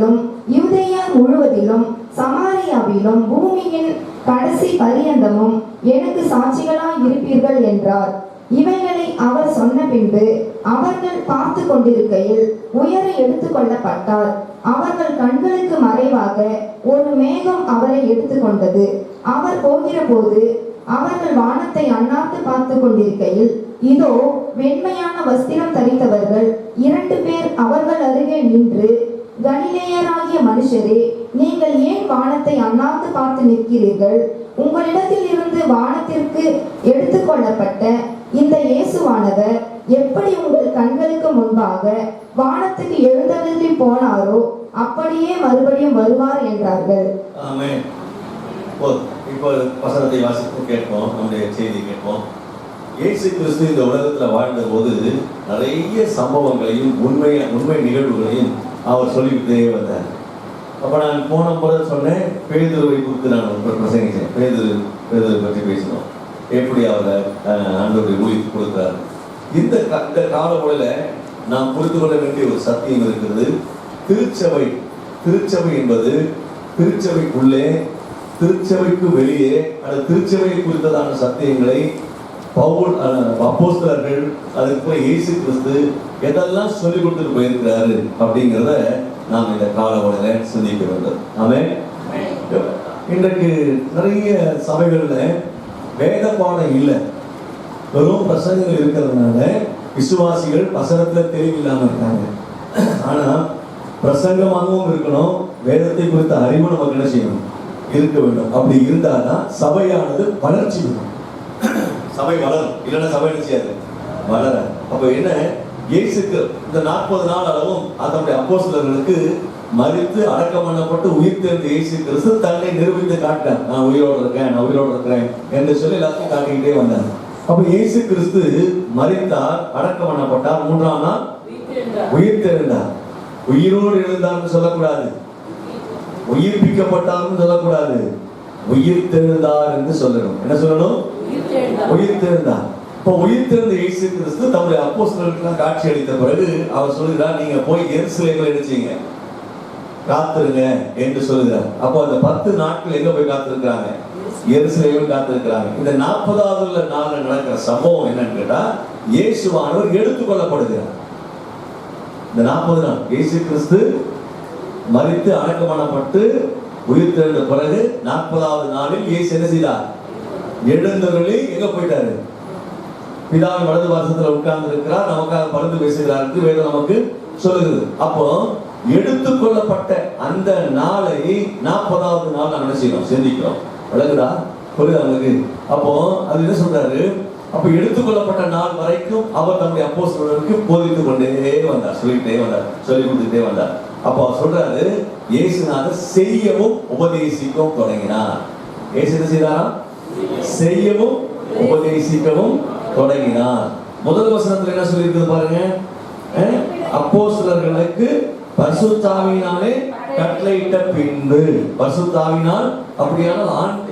முழுவதிலும், யூதேயா முழுவதிலும், சமாரியாவிலும், பூமியின் கடைசி பரியந்தமும் எனக்கு சாட்சிகளாய் இருப்பீர்கள் என்றார். இவைகளை அவர் சொன்ன பின்பு அவர்கள் பார்த்து கொண்டிருக்கையில் உயர எடுத்துக் கொள்ளப்பட்டார். அவர்கள் கண்களுக்கு மறைவாக ஒரு மேகம் அவரை எடுத்துக்கொண்டது. அவர் போகிற போது அவர்கள் வானத்தை அண்ணாந்து பார்த்து கொண்டிருக்கையில் இதோ வெண்மையான வஸ்திரம் தரித்தவர்கள் 2 பேர் அவர்கள் அருகே நின்று, கலிலேயராகிய மனுஷரே, நீங்கள் ஏன் வானத்தை அண்ணாந்து பார்த்து நிற்கிறீர்கள்? உங்களிடத்தில் இருந்து வானத்திற்கு எடுத்துக்கொள்ளப்பட்ட இந்த இயேசுவானவர் எப்படி உங்கள் கண்களுக்கு முன்பாக வானத்துக்கு எழுந்தருளி போனாரோ அப்படியே மறுபடியும் வருவார் என்றார்கள். ஆமென். இப்போ வசனத்தை வாசித்து கேட்போம், நம்முடைய செய்தி கேட்போம். இயேசு கிறிஸ்து இந்த உலகத்தில் வாழ்ந்த போது நிறைய சம்பவங்களையும் உண்மை நிகழ்வுகளையும் அவர் சொல்லிக்கிட்டே வந்தார். அப்போ நான் போன முறை சொன்னேன், பேதுருவை குறித்து நான் பிரசங்கிச்சேன். பேதுரு பற்றி பேசினோம், எப்படி அவரை ஆண்டவருடைய ஊழியத்துக்கு கொடுக்கிறார். இந்த காலமுறையில் நாம் புரிந்து கொள்ள வேண்டிய ஒரு சத்தியம் இருக்கிறது. திருச்சபை என்பது திருச்சபைக்குள்ளே, திருச்சபைக்கு வெளியே அல்லது திருச்சபையை குறித்ததான சத்தியங்களை பவுல் அப்போஸ்தலர்கள், அதுக்கு இயேசு கிறிஸ்து எதெல்லாம் சொல்லிக் கொடுத்துட்டு போயிருக்கிறாரு அப்படிங்கிறத நாம் இந்த காலவரையில சிந்திக்க வேண்டும். ஆமென். இன்றைக்கு நிறைய சபைகள்ல வேத பாடம் இல்லை, வெறும் பிரசங்கங்கள் இருக்கிறதுனால விசுவாசிகள் வசனத்துல தெளிவில்லாம இருக்காங்க. ஆனா பிரசங்கமாகவும் இருக்கணும், வேதத்தை குறித்த அறிவு நமக்கு என்ன செய்யணும், இருக்க வேண்டும். அப்படி இருந்தால்தான் சபையானது வளர்ச்சி வரும், சபை வளரும். இல்லைன்னா சபை என்ன செய்யாது, வளர. அப்ப என்ன, இயேசுக்கு இந்த 40 நாள் அளவும் அதனுடைய அப்போஸ்தலர்களுக்கு மரித்து அடக்கம் பண்ணப்பட்டு உயிர் தெரிந்த இயேசு கிறிஸ்து தன்னை நிரூபித்து காட்டார். நான் உயிரோடு இருக்கிறேன் என்று சொல்லி எல்லாத்தையும் காட்டிக்கிட்டே வந்தார். அப்ப இயேசு கிறிஸ்து மரித்தார், அடக்கம் பண்ணப்பட்டார், 3ஆம் நாள் உயிர் தெரிந்தார். உயிரோடு எழுந்தார்னு சொல்லக்கூடாது, உயிர்ப்பிக்கப்பட்டார்னு சொல்லக்கூடாது, உயிர் தெரிந்தார் என்று சொல்லணும். என்ன சொல்லணும்? உயிர் தெரிந்தார். இப்போ உயிர் தெரிந்த இயேசு கிறிஸ்து தம்முடைய அப்போஸ்தலர்களுக்கு காட்சி அளித்த பிறகு அவர் சொல்கிறார், நீங்க போய் எருசலேமில் நினைச்சீங்க காத்திருங்க என்று சொல்லுகிறார். அப்போ அந்த 10 நாட்கள் எங்க போய் காத்திருக்கிறாங்க? எருசலேமில் காத்திருக்கிறாங்க. இந்த 40வது நாள்ல நடக்கிற சம்பவம் என்னன்னு கேட்டா, இயேசுவானவர் எடுத்துக்கொள்ளப்படுகிறார். இந்த 40 நாள் இயேசு கிறிஸ்து மரித்து அடக்கம் பண்ணப்பட்டு உயிர் தெரிந்த பிறகு 40வது நாளில் இயேசு என்ன செய்தார்? எழுந்தருளி எங்க போயிட்டாரு? பிதாவின் வலது பாரசத்துல உட்கார்ந்து இருக்கிறார், நமக்காக பரிந்து பேசுகிறார் என்று வேதம் நமக்கு சொல்லுகிறது. அப்போ எடுத்துக்கொள்ளப்பட்ட அந்த நாளை 40வது நாள் நாம் என்ன செய்யணும், சிந்திக்கிறோம். விளங்குதா? புரியுதா உங்களுக்கு? அப்போ அது என்ன சொல்றாரு, அப்ப எடுத்துக்கொள்ளப்பட்ட நாள் வரைக்கும் அவர் தம்முடைய அப்போஸ்தலர்களுக்கு போதித்துக் கொண்டே வந்தார், சொல்லிக் கொடுத்துட்டே வந்தார். அப்போ அவர் சொல்றாரு, இயேசுநாதர் செய்யவும் உபதேசிக்கவும் தொடங்கினார். இயேசு என்ன செய்தாரா? செய்யவும் உபதேசிக்கவும் தொடங்கினார். முதல் வசனத்துல என்ன சொல்லி இருக்குது பாருங்க, அப்போஸ்தலர்களுக்கு பரிசுத்தாவியினாலே கட்டளையிட்ட பின்பு. பரிசுத்தாவினால், அப்படியான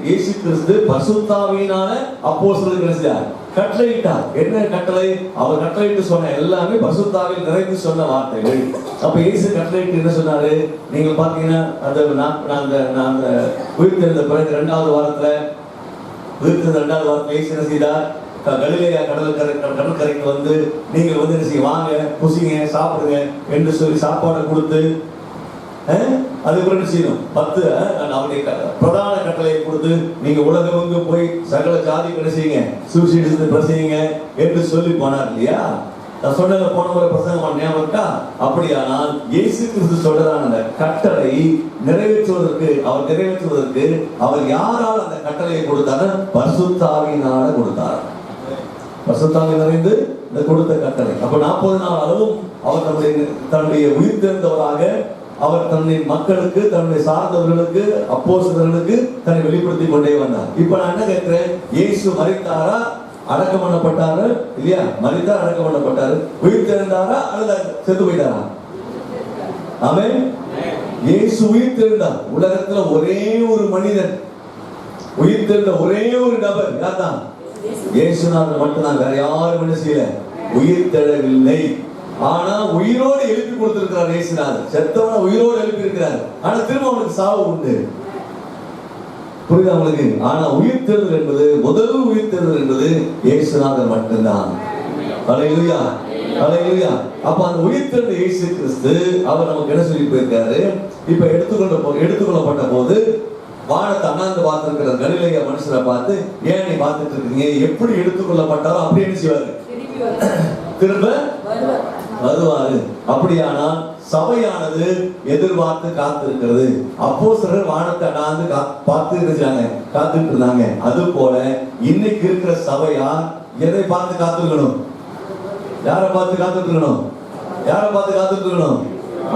இயேசு கிறிஸ்து பரிசுத்தாவியினால அப்போஸ்தலர்களுக்கு என்ன செய்தார்? கட்டளையிட்டார். என்ன கட்டளை? அவர் கட்டளையிட்டு சொன்ன எல்லாமே பரிசுத்தாவியில் நிறைந்து சொன்ன வார்த்தைகள். அப்ப இயேசு கட்டளையிட்டு என்ன சொன்னாரு? நீங்க பாத்தீங்கன்னா அந்த உயிர் தெரிந்த பிறகு 2வது வாரத்துல இயேசு என்ன செய்தார்? கலிலேயா கடற்கரைக்கு வந்து நீங்கள் வந்து என்ன செய்ய, வாங்க, புசிங்க, சாப்பிடுங்க என்று சொல்லி சாப்பாடை கொடுத்து, அதுக்கு என்ன செய்யணும், 10 அவருடைய பிரதான கட்டளையை கொடுத்து, நீங்க உலகம் போய் சகல ஜாதி என்ன செய்யுங்க, சுவிசேஷத்தை பிரசங்கிங்க என்று சொல்லி போனார் இல்லையா? நான் சொன்னத போன முறை பிரசங்கம் ஞாபகம் இருக்கா? அப்படியானால் இயேசு கிறிஸ்து சொல்றதான அந்த கட்டளை நிறைவேற்றுவதற்கு அவர் யாரால் அந்த கட்டளையை கொடுத்தாரு? பரிசுத்தாவியினால கொடுத்தார். பரிசுத்தாவி நிறைந்து இந்த கொடுத்த கட்டளை. அப்ப 40 நாள் அளவும் அவர் தன்னுடைய உயிர் தெரிந்தவராக அவர் தன்னுடைய மக்களுக்கு, தன்னுடைய சார்ந்தவர்களுக்கு, அப்போஸ்தலர்களுக்கு தன்னை வெளிப்படுத்திக் கொண்டே வந்தார். இப்ப நான் என்ன கேட்கிறேன், இயேசு மரித்தாரா, அடக்கம் பண்ணப்பட்டாரு இல்லையா? மரித்தார், அடக்கம் பண்ணப்பட்டாரு. உயிர் தெரிந்தாரா அல்லது செத்து போயிட்டாரா? ஆமென். இயேசு உயிர் தெரிந்தார். உலகத்துல ஒரே ஒரு மனிதன் உயிர் தெரிந்த ஒரே ஒரு நபர் யார்தான்? இயேசுநாதர் மட்டும்தான். வேற யாரும் என்ன செய்யல, உயிர் தெழவில்லை. ஆனா உயிரோடு எழுப்பி கொடுத்திருக்கிறார் இயேசுநாதர். செத்தவன உயிரோடு எழுப்பி இருக்கிறார். ஆனா திரும்ப அவனுக்கு சாவு உண்டு. புரியுதா உங்களுக்கு? ஆனா உயிர்த்தெழுதல் என்பது, முதல் உயிர்த்தெழுதல் என்பது இயேசுநாதர் மட்டும்தான். ஹல்லேலூயா, ஹல்லேலூயா. அப்ப அந்த உயிர்த்தெழுந்த இயேசு கிறிஸ்து அவர் நமக்கு என்ன சொல்லி போயிருக்காரு? இப்ப எடுத்துக்கொள்ளப்பட்ட போது வானத்தை அண்ணாந்து பார்த்திருக்கிற கலிலேய மனுஷரை பார்த்து, ஏன் நீ பார்த்துட்டு இருக்கீங்க? எப்படி எடுத்துக்கொள்ளப்பட்டாரோ அப்படி என்ன செய்வாரு? திரும்ப வருவாரு. அப்படியானால் சபையானது எதிர்பார்த்து காத்திருக்கிறது. அப்போஸ்தலர் வானத்தை அண்ணாந்து பார்த்து இருந்தாங்க, காத்துட்டு இருந்தாங்க. அது போல இன்னைக்கு இருக்கிற சபையார் எதை பார்த்து காத்திருக்கணும்? யாரை பார்த்து காத்துட்டு இருக்கணும்? யாரை பார்த்து காத்துட்டு இருக்கணும்?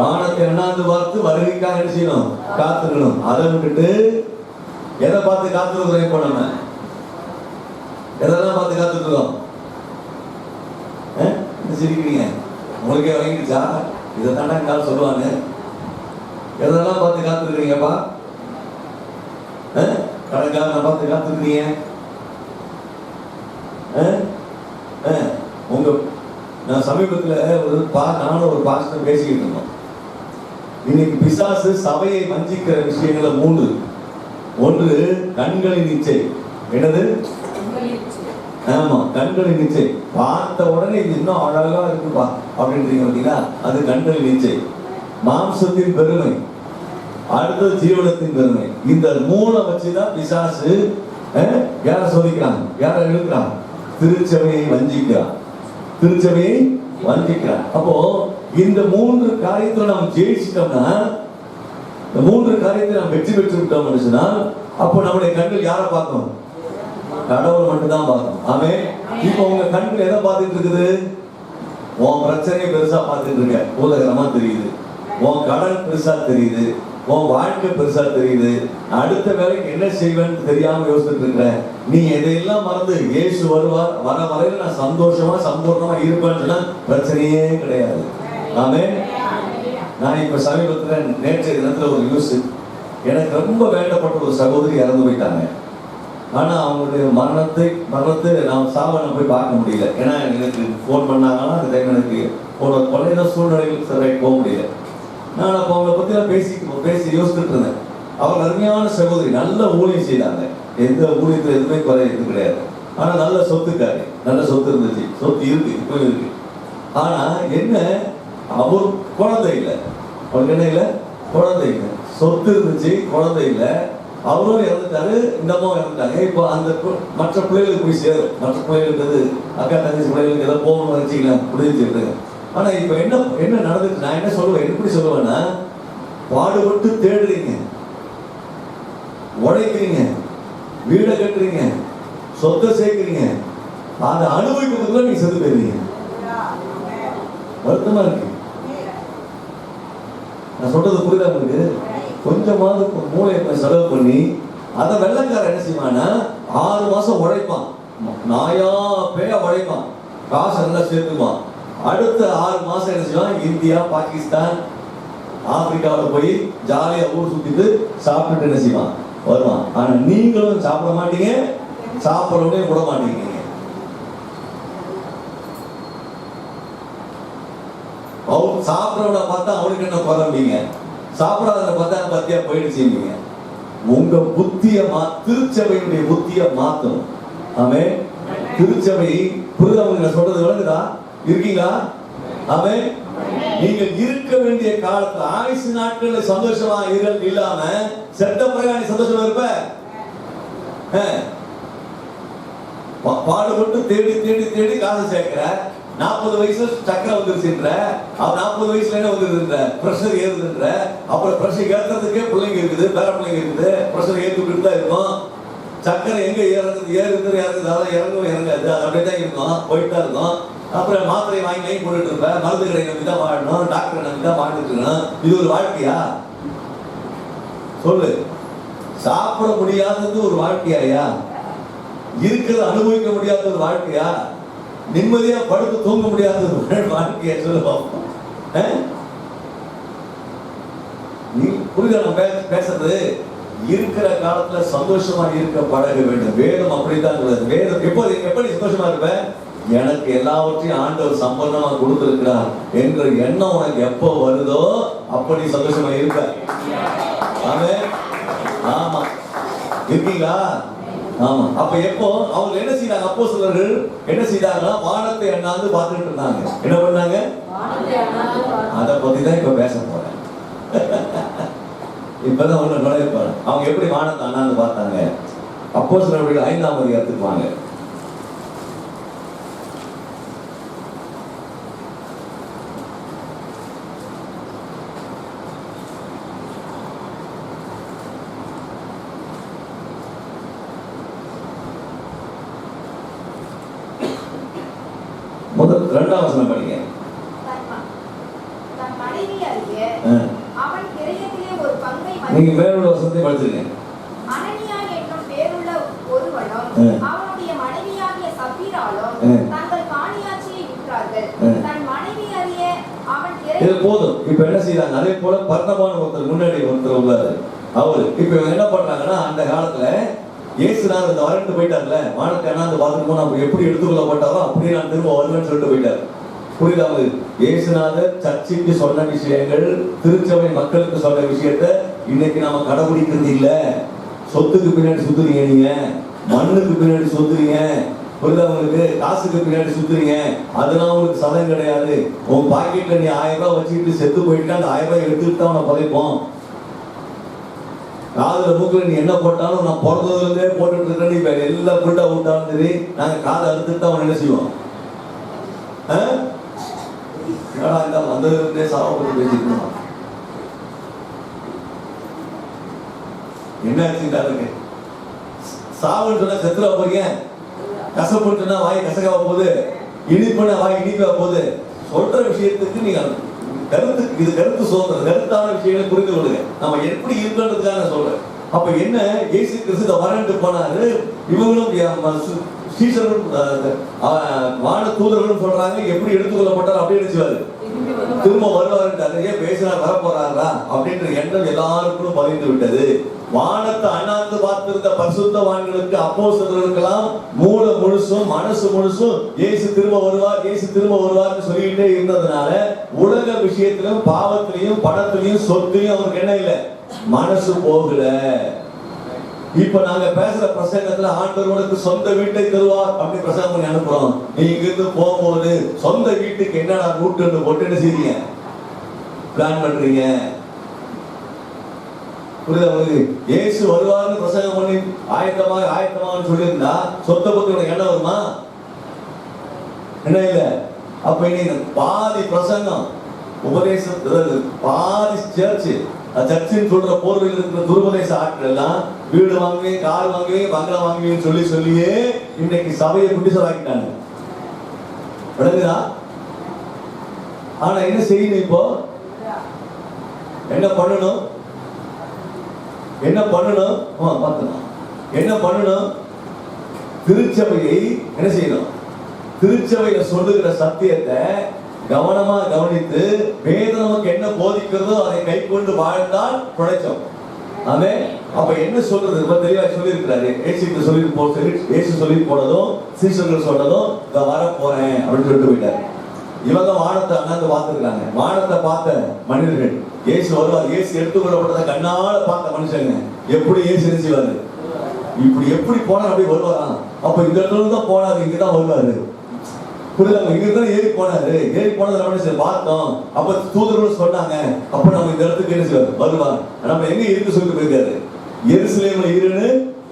வானத்தை எண்ணாந்து பார்த்து வருகைக்காக என்ன செய்யணும்? காத்துக்கணும். அதை விட்டுட்டு எதை பார்த்து காத்துருக்கிறோம்? இப்போ நம்ம எதெல்லாம் பார்த்து காத்துருக்கிறோம்? சிரிக்கிறீங்க, உங்களுக்கே வாங்கிடுச்சா? இதை தாண்டா எங்காலும் சொல்லுவாங்க. எதெல்லாம் பார்த்து காத்துருக்கிறீங்கப்பா? கடைக்காரனை பார்த்து காத்துருக்கிறீங்க. உங்க நான் சமீபத்தில் நானும் ஒரு பாஸ்டர் பேசிக்கிட்டு இருந்தோம். இன்னைக்கு பிசாசு சபையை வஞ்சிக்கிற விஷயங்கள 3. ஒன்று கண்களின் இச்சை. என்னது? ஆமா, கண்களின் இச்சை. பார்த்த உடனே இது இன்னும் அழகா இருக்குப்பா அப்படின்றீங்க பார்த்தீங்களா? அது கண்களின் இச்சை. மாம்சத்தின் பெருமை, அடுத்தது ஜீவனத்தின் பெருமை. இந்த 3 வச்சுதான் பிசாசு யார சோதிக்கிறான், யார இழுக்கிறான்? திருச்சபையை வஞ்சிக்கிறான், திருச்சபையை வஞ்சிக்கிறான். அப்போ இந்த 3 காரியத்தை நாம் ஜெயிச்சிட்டோம்னா, இந்த 3 காரியத்தை நாம் வெற்றி பெற்று விட்டோம்னு சொன்னால், அப்போ நம்முடைய கண்கள் யாரை பார்க்கணும்? கடவுள் மட்டும்தான் பார்க்கணும். ஆமென். இப்போ உங்க கண்கள் எதை பார்த்துட்டு இருக்குது? உன் பிரச்சனையை பெருசா பார்த்துட்டு இருக்க, உலகமா தெரியுது. உன் கடன் பெருசா தெரியுது, உன் வாழ்க்கை பெருசா தெரியுது. அடுத்த வேலைக்கு என்ன செய்வேன்னு தெரியாம யோசிச்சுட்டு இருக்கிற. நீ எதையெல்லாம் மறந்து இயேசு வருவார், வர வரையில் நான் சந்தோஷமா சம்பூர்ணமா இருப்பேன்னு சொன்னா பிரச்சனையே கிடையாது. ஆமென். நான் இப்ப சமீபத்துல நேற்றைய தினத்துல ஒரு நியூஸ், எனக்கு ரொம்ப வேண்டப்பட்ட ஒரு சகோதரி இறந்து போயிட்டாங்க. ஆனா அவங்களுடைய மரணத்தை நான் சாவனை போய் பார்க்க முடியல. ஏன்னா எனக்கு போன் பண்ணாங்கன்னா அந்த டைம் எனக்கு ஒரு கொலையில சூழ்நிலைகள் சரியாக போக முடியல. நான் அப்போ அவங்களை பத்தி பேசி யோசிச்சுட்டு இருந்தேன். அவங்க அருமையான சகோதரி, நல்ல ஊழியம் செய்தாங்க. எந்த ஊழியத்துல எதுவுமே குறை எதுவும் கிடையாது. ஆனா நல்ல சொத்துக்காரி, நல்ல சொத்து இருந்துச்சு, சொத்து இருக்கு, இப்போ இருக்கு. ஆனா என்ன, அவர் குழந்தை இல்லை. அவருக்கு என்ன இல்லை? குழந்தை இல்லை. சொத்து இருந்துச்சு, குழந்தை இல்லை. அவரும் இறந்துட்டாரு, இந்த அம்மாவும் இறந்துட்டாங்க. இப்போ அந்த மற்ற பிள்ளைகளுக்கு போய் சேரும். மற்ற பிள்ளைகளுக்கு அக்கா தங்கச்சி பிள்ளைகளுக்கு ஏதோ போகணும்னு வச்சுக்கலாம் புரிஞ்சுட்டு. ஆனா இப்ப என்ன நடந்துட்டு, நான் என்ன சொல்லுவேன், எப்படி சொல்லுவேன்னா, பாடுபட்டு தேடுறீங்க, உழைக்கிறீங்க, வீடை கட்டுறீங்க, சொத்தை சேர்க்கிறீங்க, அதை அனுபவிக்கிறதுக்குள்ள நீங்க செத்து போயிருவீங்க. வருத்தமா இருக்கு. நான் சொல்றது புரியுதா உங்களுக்கு? கொஞ்சமாவது மூளையை செலவு பண்ணி அதை வெள்ளக்காரன் என்ன செய்வான்னா 6 மாசம் உழைப்பான், நாயா பேயா உழைப்பான், காசு நல்லா சேர்த்துப்பான். அடுத்த 6 மாசம் என்ன செய்வான், இந்தியா, பாகிஸ்தான், ஆப்பிரிக்காவில் போய் ஜாலியா ஊர் சுத்திட்டு சாப்பிட்டு என்ன செய்வான், வருவான். ஆனா நீங்களும் சாப்பிட மாட்டீங்க, சாப்பிடவே விட மாட்டீங்க. அவன் சாப்பிடறவனை பார்த்தா அவனுக்கு என்ன குறைம்பீங்க, சாப்பிடாத பார்த்தா பத்தியா போயிடுச்சுங்க. உங்க புத்திய திருச்சபையுடைய புத்திய மாத்தணும். ஆமென். திருச்சபை புரிதவங்க சொல்றது விளங்குதா? இருக்கீங்களா? ஆமென். நீங்க இருக்க வேண்டிய காலத்துல ஆயுசு நாட்கள்ல சந்தோஷமா இல்லாம செத்த பிறகு நீ சந்தோஷமா இருப்ப? பாடுபட்டு தேடி தேடி தேடி காசு சேர்க்கிற. 40 வயசுல சக்கரை வந்துருச்சுன்ற, அவன் 40 வயசுல என்ன வந்துருன்ற, பிரஷர் ஏறுதுன்ற. அப்புறம் பிரஷர் ஏற்றுறதுக்கே பிள்ளைங்க இருக்குது, பேர பிள்ளைங்க இருக்குது, பிரஷர் ஏற்றுக்கிட்டு தான் இருக்கும். சக்கரை எங்க ஏறுறது அதான் இறங்காது, அது அப்படியே தான் இருக்கும், போயிட்டு தான் இருக்கும். அப்புறம் மாத்திரை வாங்கி போட்டுட்டு இருப்பேன், மருந்து கடை நம்பி தான் வாழணும், டாக்டரை நம்பி தான் வாழ்ந்துட்டு இருக்கணும். இது ஒரு வாழ்க்கையா? சொல்லு. சாப்பிட முடியாதது ஒரு வாழ்க்கையா? இருக்கிறத அனுபவிக்க முடியாத ஒரு வாழ்க்கையா? நிம்மதியா படுத்து தூங்க முடியாத ஒரு வாழ்க்கையா? சொல்லுவோம். நீ புரியுதா நம்ம பேசுறது? இருக்கிற காலத்துல சந்தோஷமா இருக்க பழக வேண்டும். வேதம் அப்படித்தான் சொல்லுது. வேதம் எப்படி சந்தோஷமா இருப்ப? எனக்கு எல்லாவற்றையும் ஆண்டவர் சம்பந்தமா கொடுத்திருக்கிறார் என்ற எண்ணம் உனக்கு எப்போ வருதோ அப்ப நீ சந்தோஷமா இருக்க. ஆமென். ஆமா, இருக்கீங்களா? ஆமா. அப்ப எப்போ அவங்க என்ன செய்தாங்க? அப்போஸ்தலர்கள் என்ன செய்தாங்கன்னா வானத்தை எண்ணாந்து பார்த்துட்டு இருந்தாங்க. என்ன பண்ணாங்க? அதை பத்தி தான் இப்ப பேச போறேன். இப்பதான் ஒண்ணு நுழைய போறேன். அவங்க எப்படி வானத்தை அண்ணாந்து பார்த்தாங்க? அப்போஸ்தலர்கள் 5ஆம் அதிகாரத்துக்கு வாங்க. முதல் 2ஆம் வசனம் படிங்க. தன் மனைவி அறிய அவன் கிரயத்திலே ஒரு பங்கை நீங்க மேலுள்ள வசனத்தை படிச்சிருங்க. அனனியா என்னும் பேருள்ள ஒருவனும் அவனுடைய மனைவியாகிய சப்பீராலும் தங்கள் காணியாட்சியை விற்றார்கள். தன் மனைவி அறிய அவன் இது போதும். இப்ப என்ன செய்யறாங்க? அதே போல பர்னபான்னு ஒருத்தர் முன்னாடி ஒருத்தர் உள்ளாரு. அவரு இப்ப என்ன பண்றாங்கன்னா, அந்த காலத்துல இயேசுநாதர் இந்த வரண்டு போயிட்டார்ல, வானத்தை எண்ணாந்து பார்த்துட்டு நம்ம எப்படி எடுத்துக்கொள்ளப்பட்டாரோ அப்படியே நான் திரும்ப வருவேன்னு சொல்லிட்டு போயிட்டார். புரியுதா? இயேசுநாதர் சர்ச்சுக்கு சொன்ன விஷயங்கள், திருச்சபை மக்களுக்கு சொன்ன விஷயத்த இன்னைக்கு நாம கடைபிடிக்கிறது இல்ல. சொத்துக்கு பின்னாடி சுத்துறீங்க, நீங்க மண்ணுக்கு பின்னாடி சுத்துறீங்க. புரியுதா உங்களுக்கு? காசுக்கு பின்னாடி சுத்துறீங்க. அதெல்லாம் உங்களுக்கு சதம் கிடையாது. உன் பாக்கெட்ல நீ 1000 ரூபாய் வச்சுக்கிட்டு செத்து போயிட்டு அந்த 1000 ரூபாய் எடுத்துக்கிட்டு தான் அவனை புதைப்போம். காதுல மூக்குல நீ என்ன போட்டாலும் நான் பிறந்ததுல இருந்தே போட்டுட்டு இருக்கேன். இப்ப எல்லாம் புட்டா விட்டாலும் சரி, நாங்க காதை அறுத்துட்டு அவன் என்ன செய்வோம்? இந்த வந்ததுல சாவப்பட்டு பேசிக்கணும். என்ன ஆச்சுட்டாருங்க? சாவுன்னு சொன்னா செத்துற போறீங்க, கசப்புன்னு சொன்னா வாய் கசக்காவ போகுது, இனிப்புன்னா வாய் இனிப்பா போகுது. சொல்ற விஷயத்துக்கு நீங்க கருத்து, இது கருத்து சுதந்திரம், கருத்தான விஷயங்களை புரிந்து கொள்ளுங்க. நம்ம எப்படி இருக்கன்றதுக்காக நான் சொல்றேன். அப்ப என்ன, இயேசு கிறிஸ்து வரண்டு போனாரு. இவங்களும் சீசர்களும் வான தூதர்களும் சொல்றாங்க எப்படி எடுத்துக்கொள்ளப்பட்டார் அப்படின்னு நினைச்சுவாரு, திரும்ப வருவாருன்றாரு. ஏன் பேசினா வர போறாரா அப்படின்ற எண்ணம் எல்லாருக்கும் பதிந்து விட்டது. வானத்தை அண்ணாந்து பார்த்திருந்த பரிசுத்தவான்களுக்கு, அப்போஸ்தலர்களுக்கெல்லாம் மூல முழுசும் மனசு முழுசும் இயேசு திரும்ப வருவார், இயேசு திரும்ப வருவார்னு சொல்லிக்கிட்டே இருந்ததுனால உலக விஷயத்திலும் பாவத்திலையும் பணத்திலையும் சொத்திலையும் அவருக்கு என்ன இல்லை, மனசு போகல. இப்ப நாங்க பேசுற பிரசங்கத்துல ஆண்டவர் உனக்கு சொந்த வீட்டை தருவார் அப்படி பிரசங்கம் பண்ணி அனுப்புறோம். நீ இங்கிருந்து போகும்போது சொந்த வீட்டுக்கு என்னடா ரூட் போட்டு என்ன செய்றீங்க, பிளான் பண்றீங்க. புரியுதா உங்களுக்கு? இயேசு வருவார்னு பிரசங்கம் பண்ணி ஆயத்தமான்னு சொல்லியிருந்தா சொந்த பத்தி உனக்கு என்ன வருமா? என்ன இல்ல. அப்ப இன்னைக்கு பாதி பிரசங்கம் உபதேசம், பாதி சர்ச்சின்னு சொல்ற போர்வையில் இருக்கிற துருபதேச ஆட்கள் எல்லாம் வீடு வாங்குவேன், கார் வாங்குவேன், பங்களா வாங்குவேன் சொல்லியே இன்னைக்கு சபையை குட்டிசலாக்கிட்டாங்க. விளங்குதா? ஆனா என்ன செய்யணும்? இப்போ என்ன பண்ணணும்? என்ன பண்ணணும்? என்ன பண்ணணும்? திருச்சபையை என்ன செய்யணும்? திருச்சபையில சொல்லுகிற சத்தியத்தை கவனமா கவனித்து வேதம் நமக்கு என்ன போதிக்கிறதோ அதை கை கொண்டு வாழ்ந்தால் பிழைச்சோம். ஆமென். அப்ப என்ன சொல்றது? ரொம்ப தெளிவா சொல்லி இருக்கிறாரு. இயேசு சொல்லி போனதும் சீஷர்கள் சொன்னதும் நான் வர போறேன் அப்படின்னு சொல்லிட்டு போயிட்டாரு. இவங்க வானத்தை அண்ணாந்து பார்த்துருக்காங்க. வானத்தை பார்த்த மனிதர்கள் இயேசு வருவார், இயேசு எடுத்துக்கொள்ளப்பட்டதை கண்ணால பார்த்த மனுஷங்க எப்படி இயேசு என்ன செய்வாரு? இப்படி எப்படி போனா அப்படி வருவாராம். அப்ப இந்த இடத்துல தான் போனாரு, இங்கதான் வருவாரு. புரியுதா? இங்கதான் ஏறி போனாரு. ஏறி போனது நம்ம பார்த்தோம். அப்ப தூதர்கள் சொன்னாங்க, அப்ப நம்ம இந்த இடத்துக்கு என்ன செய்வார்? வருவார். நம்ம எங்க இருக்கு சொல்லிட்டு போயிருக்காரு? எருசலேம்ல இருன்னு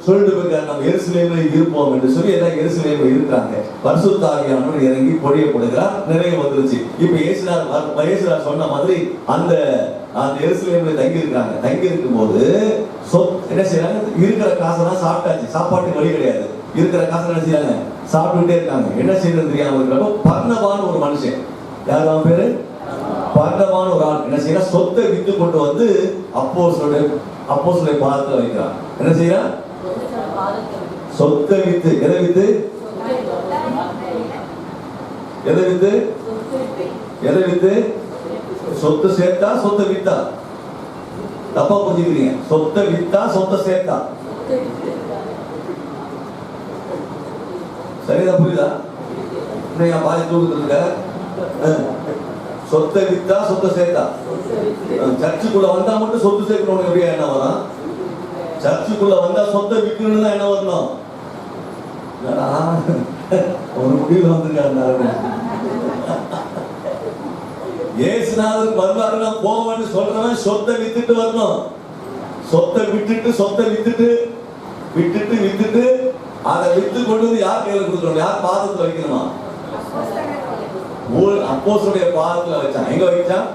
சொல்லிட்டு போயிருக்காரு. நம்ம எருசலேம்ல இருப்போம் என்று சொல்லி எல்லாம் எருசலேம்ல இருக்கிறாங்க. பரிசுத்த ஆவியானவர் இறங்கி பொழியப்படுகிறார். நிறைய வந்துருச்சு. இப்ப இயேசுநாதர் சொன்ன மாதிரி அந்த எருசலேம்ல தங்கி இருக்காங்க. தங்கி இருக்கும் போது என்ன செய்யறாங்க? இருக்கிற காசெல்லாம் சாப்பிட்டாச்சு, சாப்பாட்டுக்கு வழி கிடையாது. இருக்கிற காசு என்ன செய்யறாங்க? சாப்பிட்டுட்டே இருக்காங்க. என்ன செய்யறது தெரியாம இருக்கிறப்ப பர்னபான்னு ஒரு மனுஷன், யார் அவன் பேரு? பர்னபான்னு ஒரு ஆள் என்ன செய்யறா? சொத்தை வித்து கொண்டு வந்து அப்போஸ்தலரை பாதத்துல வைக்கிறான். என்ன செய்யறான்? சொத்தை வித்து. எதை வித்து? எதை வித்து? எதை வித்து? சொத்து சேர்த்தா சொத்தை வித்தா? தப்பா புரிஞ்சுக்கிறீங்க. சொத்தை வித்தா சொத்தை சேர்த்தா? சரிதான், புரியுதா? இன்னும் என் பாதி தூக்கத்தில் இருக்க. சொத்தை வித்தா சொத்தை சேர்த்தா. சர்ச்சுக்குள்ள வந்தா மட்டும் சொத்து சேர்க்கணும் எப்படியா என்ன வரும்? சர்ச்சுக்குள்ள வந்தா சொத்தை விற்கணும்னு தான் என்ன வரணும்? ஒரு முடிவில் வந்திருக்காரு. ஏசுநாதர் வருவாருன்னா போவான்னு சொல்றவன் சொத்தை வித்துட்டு வரணும். சொத்தை வித்துட்டு அதை வித்து கொண்டு வந்து யார் கையில கொடுக்கணும்? யார் பாதத்துல வைக்கணுமா? அப்போஸ்தலருடைய பாதத்துல வச்சான். எங்க வச்சான்?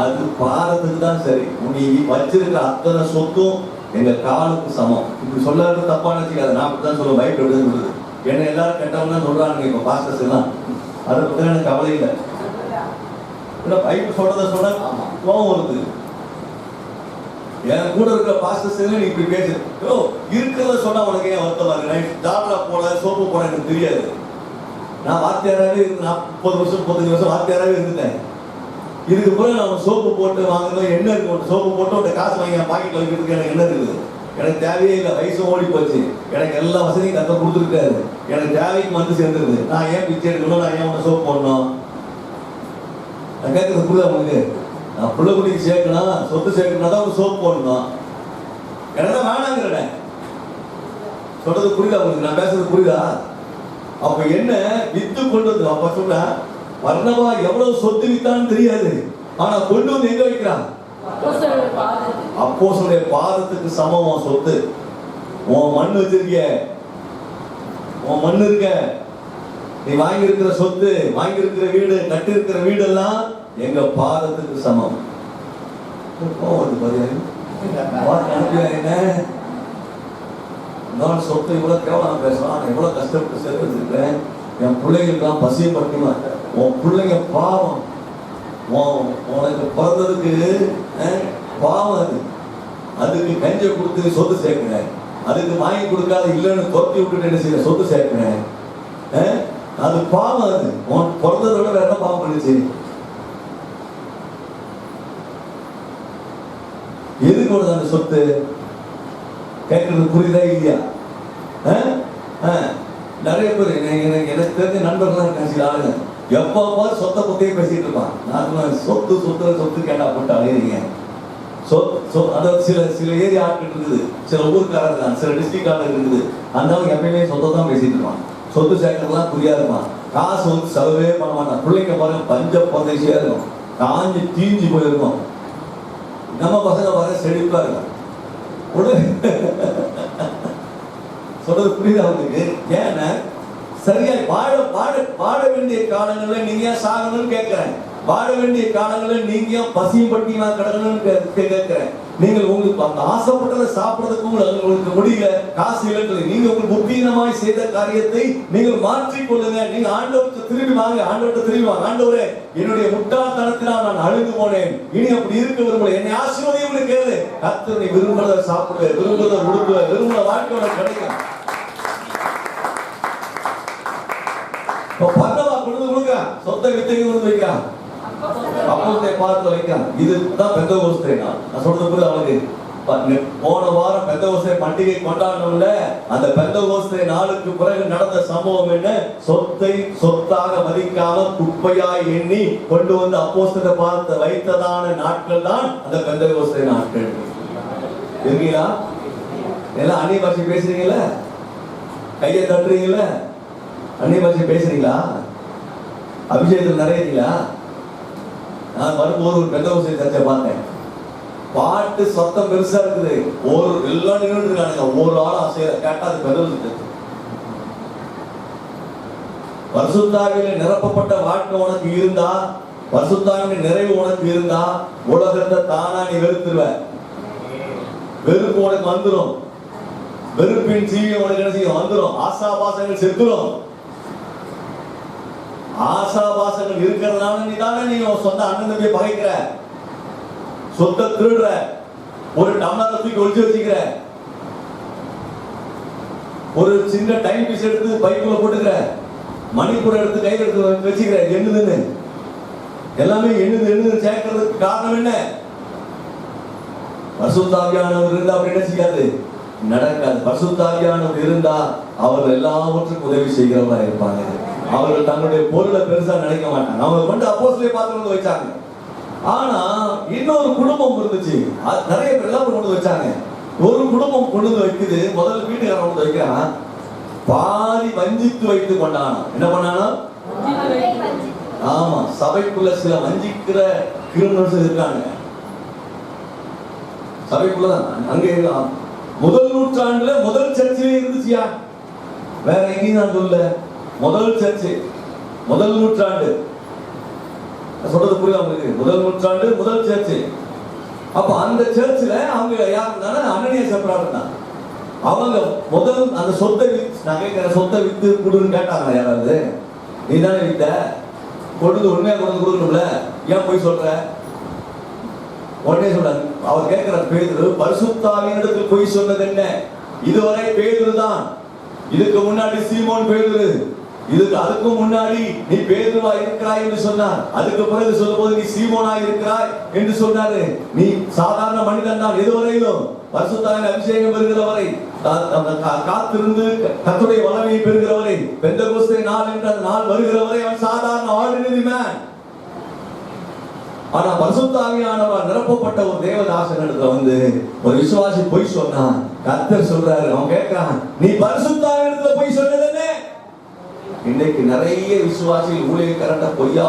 அது பாதத்துக்கு தான் சரி. நீ வச்சிருக்கிற அத்தனை சொத்தும் எங்க காலுக்கு சமம். இப்படி சொல்லாத தப்பா நினைச்சுக்காது. நான் அப்படிதான் சொல்லுவேன். பைபிள் எப்படி சொல்லுது? என்ன எல்லாரும் கெட்டவங்க தான் சொல்றாங்க இப்ப பாஸ்டர்ஸ் எல்லாம். அதை பத்தி எனக்கு கவலை இல்லை. பைபிள் சொல்றத சொன்னா கோவம் வருது. என் கூட இருக்கிற பாஸ்டர்ஸ் நீ இப்படி பேசு. இருக்கிறத சொன்னா உனக்கு ஏன் வருத்தமா இருக்கு? டாக்டரா போல சோப்பு போட எனக்கு தெரியாது. நான் வாத்தியாராவே 30 வருஷம் 35 வருஷம் வாத்தியாராவே இருந்துட்டேன். இதுக்கு பிறகு நான் சோப்பு போட்டு வாங்கணும். என்ன இருக்கு? சோப்பு போட்டு உன்னை காசு வாங்கி என் பாக்கெட்ல வைக்கிறதுக்கு எனக்கு என்ன இருக்குது? எனக்கு தேவையே இல்லை. வயசும் ஓடி போச்சு. எனக்கு எல்லா வசதியும் கத்த கொடுத்துருக்காரு. எனக்கு தேவைக்கு வந்து சேர்ந்துருது. நான் ஏன் பிச்சை எடுக்கணும்? நான் ஏன் உன்னை சோப்பு போடணும்? நான் கேட்கறது புரியுதா உங்களுக்கு? நான் புள்ள குடிக்கு சேர்க்கணும், சொத்து சேர்க்கணும் தான் சோப்பு போடணும். எனக்கு தான் வேணாங்கிறேன். சொல்றது புரியுதா உங்களுக்கு? நான் பேசுறது புரியுதா? அப்ப என்ன வித்து கொண்டு வந்து அப்ப சொல்ல வர்ணவா எவ்வளவு சொத்து வித்தான்னு தெரியாது. ஆனா கொண்டு வந்து எங்க வைக்கிறான்? அப்போஸ்தலருடைய பாதத்துக்கு சமம் சொத்து. உன் மண் வச்சிருக்க, உன் மண் இருக்க, நீ வாங்கி இருக்கிற சொத்து, வாங்கி இருக்கிற வீடு, கட்டி இருக்கிற வீடு எல்லாம் எங்க பாதத்துக்கு சமம். நான் சொத்து இவ்வளவு கேவலம் பேசலாம். எவ்வளவு கஷ்டப்பட்டு சேர்த்துருக்கேன். என் பிள்ளைகளுக்கெல்லாம் பசிய பட்டிமா. உன் பிள்ளைங்க பாவம். உனக்கு பிறந்ததுக்கு பாவம். அதுக்கு கஞ்சை கொடுத்து சொத்து சேர்க்கிறேன். அதுக்கு வாங்கி கொடுக்காத இல்லைன்னு தொத்தி விட்டுட்டு என்ன செய்ய சொத்து சேர்க்கிறேன். அது பாவம். அது உன் பிறந்ததோட வேற என்ன பாவம் பண்ணிச்சு? எதுக்கு உனக்கு அந்த சொத்து? கேட்கறது புரியுதா இல்லையா? நிறைய பேர் எனக்கு தெரிஞ்ச நண்பர்கள்லாம் இருக்காங்க. ஆளுங்க எப்போ சொத்தை பத்தியே பேசிட்டு இருப்பான். நான் சொத்து கேட்டா போட்டு அலையிறீங்க. அதாவது சில ஏரியா ஆட்கள் இருக்குது, சில ஊருக்காரர் இருக்காங்க, சில டிஸ்ட்ரிக்ட் இருக்குது. அந்த எப்பயுமே சொத்தை தான் பேசிட்டு இருப்பான். சொத்து சேர்க்கறதுலாம் புரியா இருப்பான். காசு வந்து செலவே பண்ண மாட்டான். பிள்ளைங்க பாருங்க பஞ்ச பந்தேசியா இருக்கும், காஞ்சி தீஞ்சு போயிருக்கும். நம்ம பசங்க பாருங்க செழிப்பா இருக்கும். சொல்றது புரியுதா உங்களுக்கு? ஏன்னா சரியா வாழ வேண்டிய காலங்களில் நீங்க ஏன் சாகணும்னு கேட்கிறேன். வாழ வேண்டிய காலங்களில் நீங்க ஏன் பசியும் பட்டினா கிடக்கணும்னு கேட்கிறேன். நீங்கள் உங்களுக்கு அந்த ஆசைப்பட்டதை சாப்பிடறதுக்கு உங்களுக்கு முடியல, காசு இல்லை. நீங்க உங்களுக்கு புத்தீனமாய் செய்த காரியத்தை நீங்கள் மாற்றிக் கொள்ளுங்க. நீங்க ஆண்டவருக்கு திரும்பி வாங்க. ஆண்டவர்கிட்ட திரும்பி வாங்க. ஆண்டவரே, என்னுடைய முட்டாள்தனத்தினால் நான் அழுது போனேன். இனி அப்படி இருக்க விரும்பல. என்னை ஆசீர்வதியும் கேளு. கர்த்தர் நீ விரும்புறதை சாப்பிடுவேன், விரும்புறதை உடுத்துவேன், விரும்புற வாழ்க்கை கிடைக்கும். பரவா கொடுத்து கொடுக்க சொத்தை வித்தைக்கு கொடுத்து வைக்க அப்போஸ்தலருடைய பாதத்துல வைக்க. இதுதான் பெந்தகோஸ்தே. நான் சொல்றது புரியுது அவனுக்கு? போன வாரம் பெந்தகோஸ்தே பண்டிகை கொண்டாடணும்ல. அந்த பெந்தகோஸ்தே நாளுக்கு பிறகு நடந்த சம்பவம் என்ன? சொத்தை சொத்தாக மதிக்காம குப்பையாய் எண்ணி கொண்டு வந்து அப்போஸ்தலருடைய பாதத்தை வைத்ததான நாட்கள் தான் அந்த பெந்தகோஸ்தே நாட்கள். இருக்கீங்களா? எல்லாம் அந்நிய பாஷை பேசுறீங்களா? கையை தட்டுறீங்களா? அந்நிய பாஷை பேசுறீங்களா? அபிஷேகத்தில் நிறையீங்களா? நான் வரும்போது ஒரு பெந்தகோஸ்தே சர்ச்சை பார்த்தேன். பாட்டு சத்தம் பெருசா இருக்குது. ஒரு எல்லாம் நின்று இருக்கானுங்க. ஒரு ஆள் ஆசையா கேட்டா அது பெந்தகோஸ்தே. பரிசுத்தாவிலே நிரப்பப்பட்ட வாழ்க்கை உனக்கு இருந்தா, பரிசுத்தாவின் நிறைவு உனக்கு இருந்தா, உலகத்தை தானா நீ வெறுத்துருவ. வெறுப்பு உனக்கு வந்துடும். வெறுப்பின் சீவியம் உனக்கு என்ன செய்யும்? வந்துடும். ஆசாபாசங்கள் செத்துரும். ஆசாபாசங்கள் இருக்கிறதுனால நீ தானே நீ சொந்த அண்ணன் தம்பியை பகைக்கிற, சொத்தை திருடுற, ஒரு டம்ளரை தூக்கி ஒழிச்சு வச்சுக்கிற, ஒரு சின்ன டைம் பீஸ் எடுத்து பைக்குள்ள போட்டுக்கிற, மணிப்பூர் எடுத்து கையில் எடுத்து வச்சுக்கிற. எண்ணுதுன்னு எல்லாமே எண்ணுது சேர்க்கறதுக்கு காரணம் என்ன? பரிசுத்த ஆவியானவர் இருந்தா அப்படி என்ன செய்யாது? நடக்காது. பரிசுத்த ஆவியானவர் இருந்தா அவர்கள் எல்லாவற்றுக்கும் உதவி செய்கிறவரா இருப்பாங்க. அவர்கள் தங்களுடைய பொருளை பெருசா நினைக்க மாட்டாங்க. அவங்க கொண்டு அப்போஸ்தலரை பார்த்து கொண்டு வச்சாங்க. ஆனா இன்னொரு குடும்பம் இருந்துச்சு, நிறைய பேர் எல்லாம் கொண்டு வச்சாங்க. ஒரு குடும்பம் கொண்டு வைக்குது, முதல்ல வீட்டுக்காரன் கொண்டு வைக்கிறான், பாதி வஞ்சித்து வைத்து கொண்டானா. என்ன பண்ணானா? ஆமா, சபைக்குள்ள சில வஞ்சிக்கிற கிரிமினல்ஸ் இருக்காங்க. சபைக்குள்ளதான் அங்கே முதல் நூற்றாண்டுல முதல் சர்ச்சிலே இருந்துச்சியா, வேற எங்கேயும் நான் சொல்ல. முதல் சர்ச்சு, முதல் நூற்றாண்டு சொல்றது புரியுது உங்களுக்கு? முதல் நூற்றாண்டு முதல் சர்ச்சு. அப்ப அந்த சர்ச்சில் அவங்க யாருன்னா அனனியா சப்ரா இருந்தாங்க. அவங்க முதல் அந்த சொத்தை வித்து, நான் கேட்கிற சொத்தை வித்து கொடுன்னு கேட்டாங்க. யாராவது நீ தானே வித்த, கொடுத்து உண்மையா கொண்டு கொடுக்கணும்ல, ஏன் போய் சொல்ற? உடனே சொல்றாங்க, அவர் கேட்கிற பேதுரு, பரிசுத்த ஆவியினிடத்தில் போய் சொன்னது என்ன? இதுவரை பேதுரு தான், இதுக்கு முன்னாடி சீமோன் பேதுரு, இதுக்கு அதுக்கு முன்னாடி நீ பேதுருவா இருக்கிறாய் என்று சொன்னார். அதுக்கு பிறகு சொல்லும்போது நீ சீமோனா இருக்கிறாய் என்று சொன்னாரு. நீ சாதாரண மனிதன் தான், எதுவரையிலும் பரிசுத்த ஆவியின் அபிஷேகம் பெறுகிறவரை, காத்திருந்து கர்த்தருடைய வல்லமையை பெறுகிறவரை, பெந்தெகோஸ்தே நாள் என்ற நாள் வருகிறவரை அவன் சாதாரண ஆர்டினரி மேன். ஆனா பரிசுத்த ஆவியானவர் நிரப்பப்பட்ட ஒரு தேவதாசன் இடத்துல வந்து ஒரு விசுவாசி போய் சொன்னான். கர்த்தர் சொல்றாரு, அவன் கேட்கிறான், நீ பரிசுத்த ஆவியினிடத்துல போய் சொன்னது என்ன? இன்னைக்கு நிறைய விசுவாசிகள் ஊழியக்காரன்ட்ட பொய்யா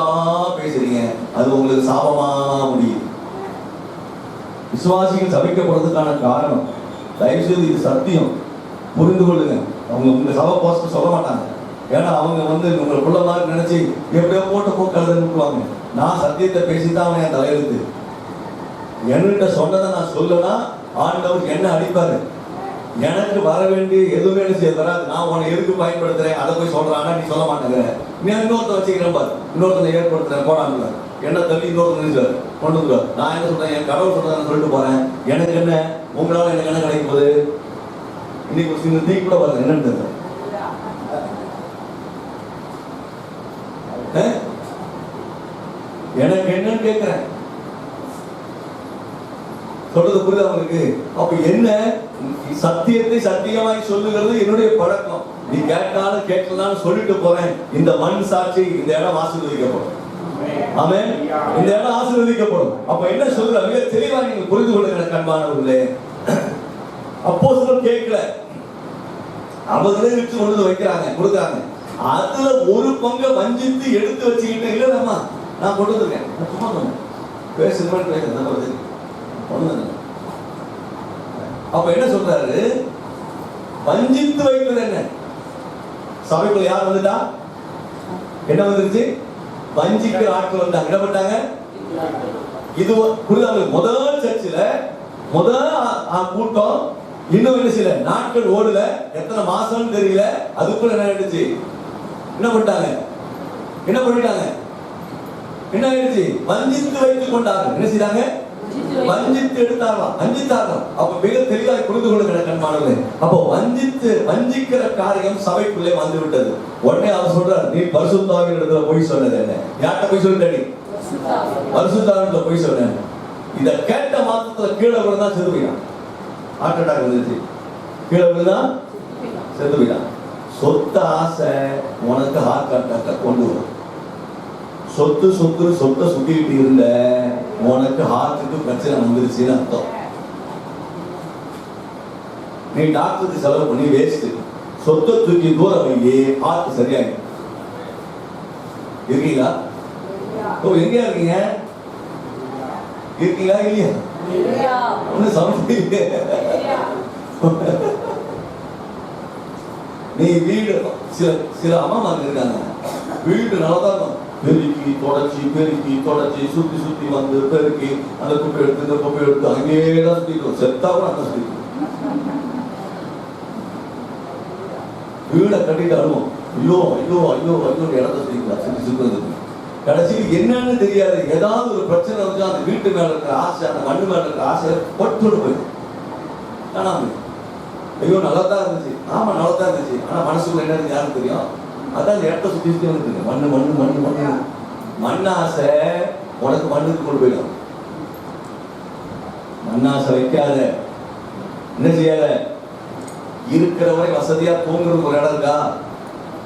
பேசுறீங்க, அது உங்களுக்கு சாபமா முடியும். விசுவாசிகள் சபிக்கப்படுறதுக்கான காரணம், தயவு செய்து இது சத்தியம், புரிந்து கொள்ளுங்க. அவங்க உங்க சபை போஸ்ட் சொல்ல மாட்டாங்க. ஏன்னா அவங்க வந்து உங்களுக்குள்ள மாதிரி நினைச்சு எப்படியோ போட்டு போக்குவாங்க. நான் சத்தியத்தை பேசித்தான் அவன் என் தலையெழுத்து. என்கிட்ட சொன்னதை நான் சொல்லனா ஆண்டவர் என்ன அடிப்பாரு. எனக்கு வர வேண்டிய எதுவுமே என்ன செய்ய வராது. நான் உன்னை எதுக்கு பயன்படுத்துறேன் அதை போய் சொல்றானா, நீ சொல்ல மாட்டேங்கிற. நீ இன்னொருத்த வச்சுக்கிறேன் பாரு, இன்னொருத்தனை ஏற்படுத்துறேன் போடாங்க, என்ன தள்ளி இன்னொருத்தர் கொண்டு வந்துருவார். நான் என்ன சொல்றேன், என் கடவுள் சொல்றேன் சொல்லிட்டு போறேன். எனக்கு என்ன, உங்களால எனக்கு என்ன கிடைக்கும் போது? இன்னைக்கு ஒரு சின்ன தீ கூட வரல, என்னன்னு தெரியல. எனக்கு என்னன்னு கேட்கிறேன், சொல்றது புரியுது அவங்களுக்கு? அப்ப என்ன, சத்தியத்தை சத்தியமாய் சொல்லுகிறது என்னுடைய பழக்கம். நீ கேட்டாலும் கேட்கலாம் சொல்லிட்டு போறேன். இந்த மண் சாட்சி, இந்த இடம் ஆசீர்வதிக்கப்படும். ஆமென். இந்த இடம் ஆசீர்வதிக்கப்படும். அப்ப என்ன சொல்ற, மிக தெளிவா நீங்க புரிந்து கொள்ளுங்க கண்பானவர்களே. அப்போஸ்தலர் கேட்கல, அவங்களே வச்சு கொண்டு வைக்கிறாங்க, கொடுக்குறாங்க. அதுல ஒரு பங்கை வஞ்சித்து எடுத்து வச்சுக்கிட்டு, இல்லம்மா நான் கொண்டு வந்துருக்கேன், சும்மா சொன்னேன், பேசுறேன். அப்ப என்ன சொல்றாரு, வஞ்சித்து வைப்பது என்ன? சபைக்குள்ள யார் வந்துட்டா, என்ன வந்துருச்சு? வஞ்சிக்கிற ஆட்கள் வந்தாங்க. என்ன பண்ணாங்க? இது புரியுது? முதல் சர்ச்சில் முதல் கூட்டம் இன்னும் என்ன செய்யல, நாட்கள் ஓடல, எத்தனை மாசம் தெரியல, அதுக்குள்ள என்ன ஆயிடுச்சு? என்ன பண்ணிட்டாங்க? என்ன பண்ணிட்டாங்க? என்ன ஆயிடுச்சு? வஞ்சித்து வைத்துக் கொண்டார்கள். என்ன செய்தாங்க? வஞ்சித்து எடுத்தார்களாம், வஞ்சித்தார்களாம். அப்ப மிக தெளிவாக புரிந்து கொள்ளுங்க கண்மானவர்களே. அப்போ வஞ்சிக்கிற காரியம் சபைக்குள்ளே வந்து விட்டது. உடனே அவர் சொல்றார், நீ பரிசுத்த ஆவியினிடத்துல போய் சொன்னது என்ன? யார்கிட்ட போய் சொல்லிட்ட? நீ பரிசுத்த ஆவியினிடத்துல போய் சொன்ன. இத கேட்ட மாத்திரத்துல கீழே விழுந்தா செத்து போயிட்டான். ஹார்ட் அட்டாக் வந்துச்சு, கீழே விழுந்தா செத்து போயிட்டான். சொத்த ஆசை உனக்கு ஹார்ட் அட்டாக்க கொண்டு வரும். சொத்தை சுத்திட்டு இருந்த உனக்கு ஹார்ட்டுக்கு பிரச்சனை வந்துருச்சுன்னு அர்த்தம். நீ டாக்டருக்கு செலவு பண்ணி வேஸ்ட். சொத்தை தூக்கி தூரம் வையே, ஹார்ட் சரியாயிடும். இருக்கீங்களா? எங்கயா இருக்கீங்க? இருக்கீங்களா இல்லையா? ஒண்ணு சமைச்சு நீ வீடு, சில அம்மா இருக்காங்க, வீடு நல்லாதான் பெருக்கி தொடச்சி சுத்தி வந்து பெருக்கி அந்த குப்பை எடுத்து இந்த குப்பை எடுத்து அங்கேதான் சுத்திட்டு, செத்தா கூட அங்க சுத்திட்டு வீடை கட்டிட்டு அழுவோம். ஐயோ ஐயோ ஐயோ ஐயோ இடத்த சுத்திக்கலாம், சுத்தி கடைசியில் என்னன்னு தெரியாது. ஏதாவது ஒரு பிரச்சனை வந்து அந்த வீட்டு மேல இருக்கிற ஆசை, அந்த மண்ணு மேல இருக்கிற ஆசை பட்டு போயிடும். ஆனா ஐயோ நல்லா தான் இருந்துச்சு, ஆமா நல்லா தான் இருந்துச்சு, ஆனா மனசுக்குள்ள என்ன யாருக்கு தெரியும்? அதான் இந்த இடத்த சுத்தி சுத்தி வந்துருக்கு. மண்ணு மண்ணாசை உனக்கு மண்ணுக்கு கொண்டு போயிடும். மண்ணாசை வைக்காத, என்ன செய்யாத, இருக்கிற வரை வசதியா தூங்குறதுக்கு ஒரு இடம் இருக்கா?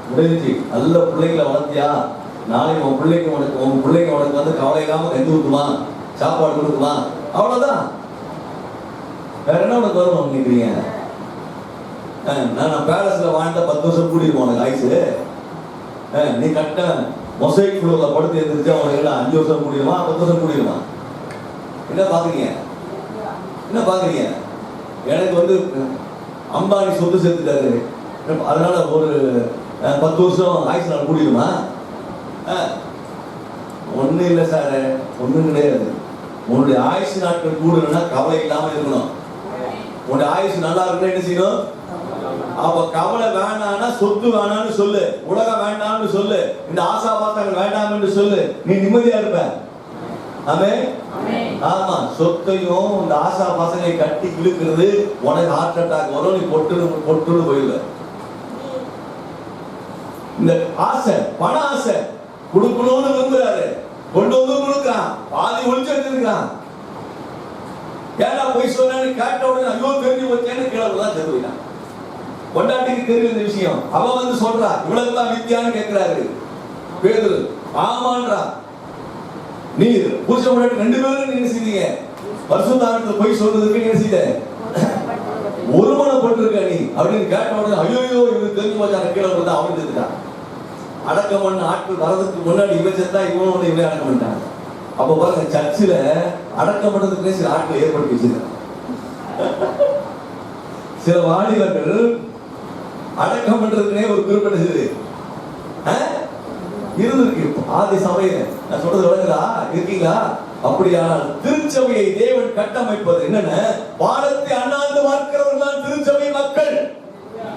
முடிஞ்சு. நல்ல பிள்ளைங்களை வளர்த்தியா? நாளைக்கு உன் பிள்ளைங்க உனக்கு வந்து கவலை இல்லாம கஞ்சி ஊத்துமா, சாப்பாடு கொடுக்குமா? அவ்வளவுதான். வேற என்ன உனக்கு வரும் நினைக்கிறீங்க? நான் பேலஸ்ல வாழ்ந்த 10 வருஷம் கூட்டிருக்கோம் உனக்கு ஆயுசு. நீ கட்ட மொசைக் ஃப்ளோர்ல படுத்து எழுந்திரிச்சா உனக்கு 5 வருஷம் கூடிடுமா, 10 வருஷம் கூடிடுமா? என்ன பாக்குறீங்க? என்ன பாக்குறீங்க? எனக்கு வந்து அம்பானி சொத்து சேர்த்துட்டாரு, அதனால ஒரு 10 வருஷம் ஆயுசு நாள் கூடிடுமா? ஒன்னும் இல்லை சார், ஒன்றும் கிடையாது. உன்னுடைய ஆயுசு நாட்கள் கூடணும்னா கவலை இல்லாம இருக்கணும். உன்னுடைய ஆயுசு நல்லா இருக்குன்னா என்ன செய்யணும்? அப்ப கவலை வேண்டாம்னா சொத்து வேணாம்னு சொல்லு, உலகம் வேண்டாம்னு சொல்லு, இந்த ஆசாபாசங்கள் வேண்டாம்னு சொல்லு, நீ நிம்மதியா இருப்ப. ஆமென். ஆமா, சொத்தையும் இந்த ஆசாபாசங்களை கட்டி இழுக்கிறது உனக்கு ஹார்ட் அட்டாக் வரும், நீ பொட்டு போயிடுவ. இந்த ஆசை, பண ஆசை கொடுக்கணும்னு விரும்புறாரு, கொண்டு வந்து கொடுக்குறான், பாதி ஒழிச்சு வச்சிருக்கான். ஏன்னா போய் சொன்னு கேட்ட உடனே ஐயோ தெரிஞ்சு வச்சேன்னு கிளம்புதான் தெரிவிட்டான். கொண்டாட்டிக்கு தெரியும் இந்த விஷயம். அவ வந்து சொல்றா இவ்வளவுதான் வித்தியான்னு கேட்கிறாரு பேதுரு. ஆமான்றா. நீ புருஷன் முன்னாடி 2 பேரும் என்ன செய்தீங்க? பரிசுத்தாவில போய் சொல்றதுக்கு என்ன செய்த? ஒருமனப்பட்டிருக்க நீ அப்படின்னு கேட்ட உடனே ஐயோ இவனுக்கு தெரிஞ்சு வச்சாங்க கிளம்புதான். அவன் தெரிஞ்சுட்டான். அடக்கம் பண்ண ஆட்கள் வரதுக்கு முன்னாடி இவன் செத்தா இவனோட இவனே அடக்கம் பண்ணிட்டாங்க. அப்ப பாருங்க, சர்ச்சில் அடக்கம் பண்றதுக்கு சில ஆட்கள் ஏற்படுத்தி வச்சிருக்காங்க. சில வாலிபர்கள் அடக்கம் பண்றதுக்குனே ஒரு குறிப்பிட்ட இருந்திருக்கு ஆதி சபையில. நான் சொல்றது விளங்குதா? இருக்கீங்களா? அப்படியானால் திருச்சபையை தேவன் கட்டமைப்பது என்னென்ன? பாடத்தை அண்ணாந்து பார்க்கிறவர்கள் தான் திருச்சபை மக்கள்.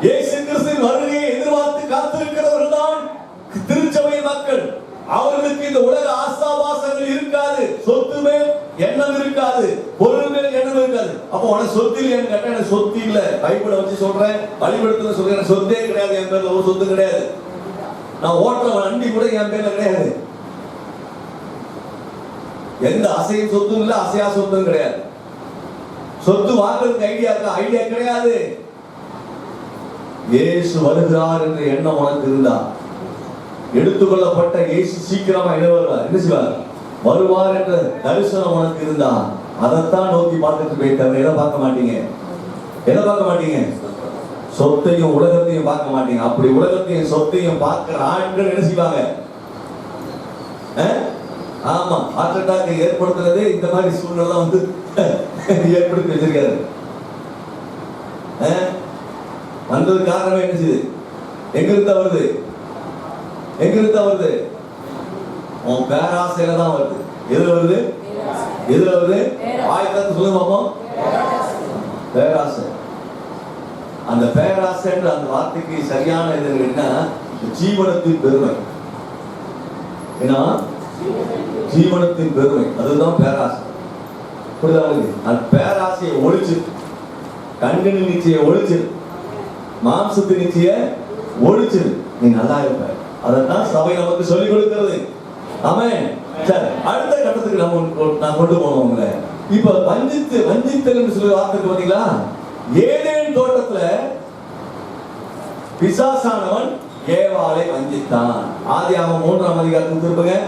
இயேசு கிறிஸ்துவின் வருகையை எதிர்பார்த்து காத்திருக்கிறவர்கள் தான் திருச்சபை மக்கள். அவர்களுக்கு இந்த உலக ஆசாபாசங்கள் இருக்காது, சொத்து மேல் எண்ணம் இருக்காது, பொருள் மேல் எண்ணம் இருக்காது. அப்போ உனக்கு சொத்து இல்லையான்னு கேட்டா எனக்கு சொத்து இல்ல. பைபிளை வச்சு சொல்றேன், வழிபடுத்த சொல்றேன், சொத்தே கிடையாது என் பேர்ல, ஒரு சொத்து கிடையாது. நான் ஓட்டுற வண்டி கூட என் பேர்ல கிடையாது. எந்த அசையும் சொத்தும் இல்ல, அசையா சொத்தும் கிடையாது. சொத்து வாங்குறதுக்கு ஐடியா இருக்கா? ஐடியா கிடையாது. இயேசு வருகிறார் என்ற எண்ணம் உனக்கு இருந்தா, எடுத்துக்கொள்ளப்பட்ட இயேசு சீக்கிரமா என்ன செய்வார்? வருவார் என்ற தரிசனம் உனக்கு இருந்தா அதைத்தான் நோக்கி பார்த்துட்டு போயிட்டாங்க. எதை பார்க்க மாட்டீங்க? எதை பார்க்க மாட்டீங்க? சொத்தையும் உலகத்தையும் பார்க்க மாட்டீங்க. அப்படி உலகத்தையும் சொத்தையும் பார்க்கிற ஆட்கள் என்ன செய்வாங்க? ஆமா, ஹார்ட் அட்டாக் ஏற்படுத்துறதே இந்த மாதிரி சூழ்நிலை வந்து ஏற்படுத்தி வச்சிருக்காரு. வந்தது காரணம் என்ன செய்யுது? எங்கிருந்து வருது? எங்கிருந்து வருது? உன் பேராசையில தான் வருது. எதுல வருது? எதுல வருது? ஆயத்தத்தை சொல்லுங்க பாப்போம். பேராசை. அந்த பேராசைன்ற அந்த வார்த்தைக்கு சரியான இது என்ன? ஜீவனத்தின் பெருமை. ஏன்னா ஜீவனத்தின் பெருமை, அதுதான் பேராசை. புரியுதா? அந்த பேராசையை ஒழிச்சு, கண்களின் நிச்சய ஒழிச்சு, மாம்சத்தின் நிச்சய ஒழிச்சு நீ நல்லா இருப்ப. அதான் சபை நமக்கு சொல்லிக் கொடுக்கிறது. ஆமென். சரி, அடுத்த கட்டத்துக்கு நான் கொண்டு போனோம் உங்களை. இப்ப வஞ்சித்தல் என்று சொல்லி வார்த்தைக்கு வந்தீங்களா? ஏதேன் தோட்டத்துல பிசாசானவன் ஏவாளை வஞ்சித்தான். ஆதியாகமம் 3ஆம் அதிகாரத்துக்கு திருப்புங்க.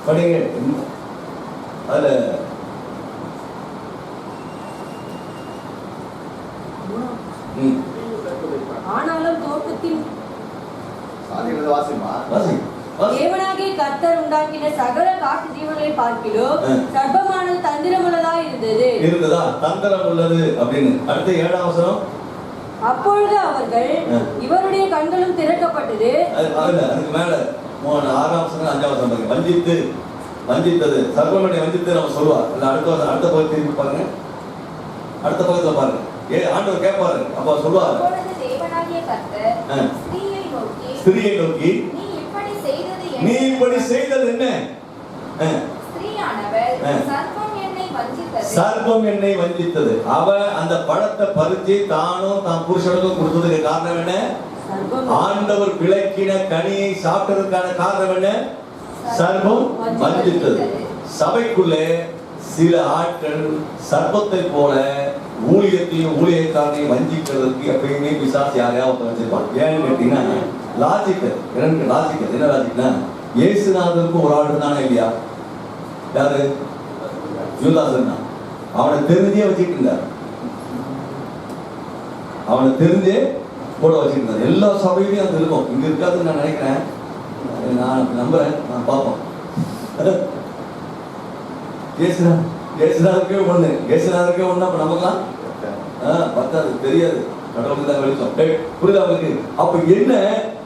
படிங்க. அதுல ஆனாலும் தோட்டத்தின் தேவனாகிய கர்த்தர் உண்டாக்கின சகல காட்டு ஜீவனை பார்க்கிலும் சர்ப்பமானது தந்திரமுள்ளதா இருந்ததா? தந்திரம் உள்ளது அப்படின்னு. அடுத்த 7ஆம் வசனம். அப்பொழுது அவர்கள் இவருடைய கண்களும் திறக்கப்பட்டது. அதுக்கு மேல 6ஆம் வசனம் 5ஆம் வசனம் வஞ்சித்தது சர்ப்பமனை வஞ்சித்து நம்ம சொல்லுவா. அடுத்த பகுதி திருப்பி பாருங்க. அடுத்த பக்கத்துல பாருங்க. ஆண்டவர் கேட்பாரு. அப்ப சொல்லுவாரு, தேவனாகிய கர்த்தர் ஸ்திரியை நோக்கி நீ இப்படி செய்தது என்ன? ஸ்திரீயானவள் சர்ப்பம் என்னை வஞ்சித்தது. சர்ப்பம் என்னை வஞ்சித்தது. அவ அந்த பழத்தை பறிச்சு தானும் தான் புருஷனுக்கும் கொடுத்ததுக்கு காரணம் என்ன? சர்ப்பம் ஆண்டவர் விளக்கின கனியை சாப்பிட்டதற்கான காரணம் என்ன? சர்ப்பம் வஞ்சித்தது. சபைக்குள்ளே சில ஆட்கள் சர்ப்பத்தை போல ஊழியத்தையும் ஊழியக்காரனையும் வஞ்சிக்கிறதுக்கு எப்பயுமே பிசாசு யாரையாவது வச்சிருப்பான். ஏன்னு கேட்டீங்கன்னா லாஜிக்கல் என்ன லாஜிக்னா, இயேசுநாதருக்கு ஒரு ஆள் தானே இல்லையா? யாரு? யூதாசன் தான். அவனை தெரிஞ்சே வச்சுட்டு இருந்தார். அவனை தெரிஞ்சே கூட வச்சுட்டு இருந்தார். எல்லா சபையிலையும் அது இருக்கும். இங்க இருக்காதுன்னு நான் நினைக்கிறேன், நான் நம்புறேன், நான் பார்ப்போம். இயேசுநாதருக்கே ஒண்ணு அப்ப நமக்கலாம் பத்தாது, தெரியாது, கடவுளுக்கு தான் வெளிச்சம். புரியுதா அவங்களுக்கு? அப்ப என்ன,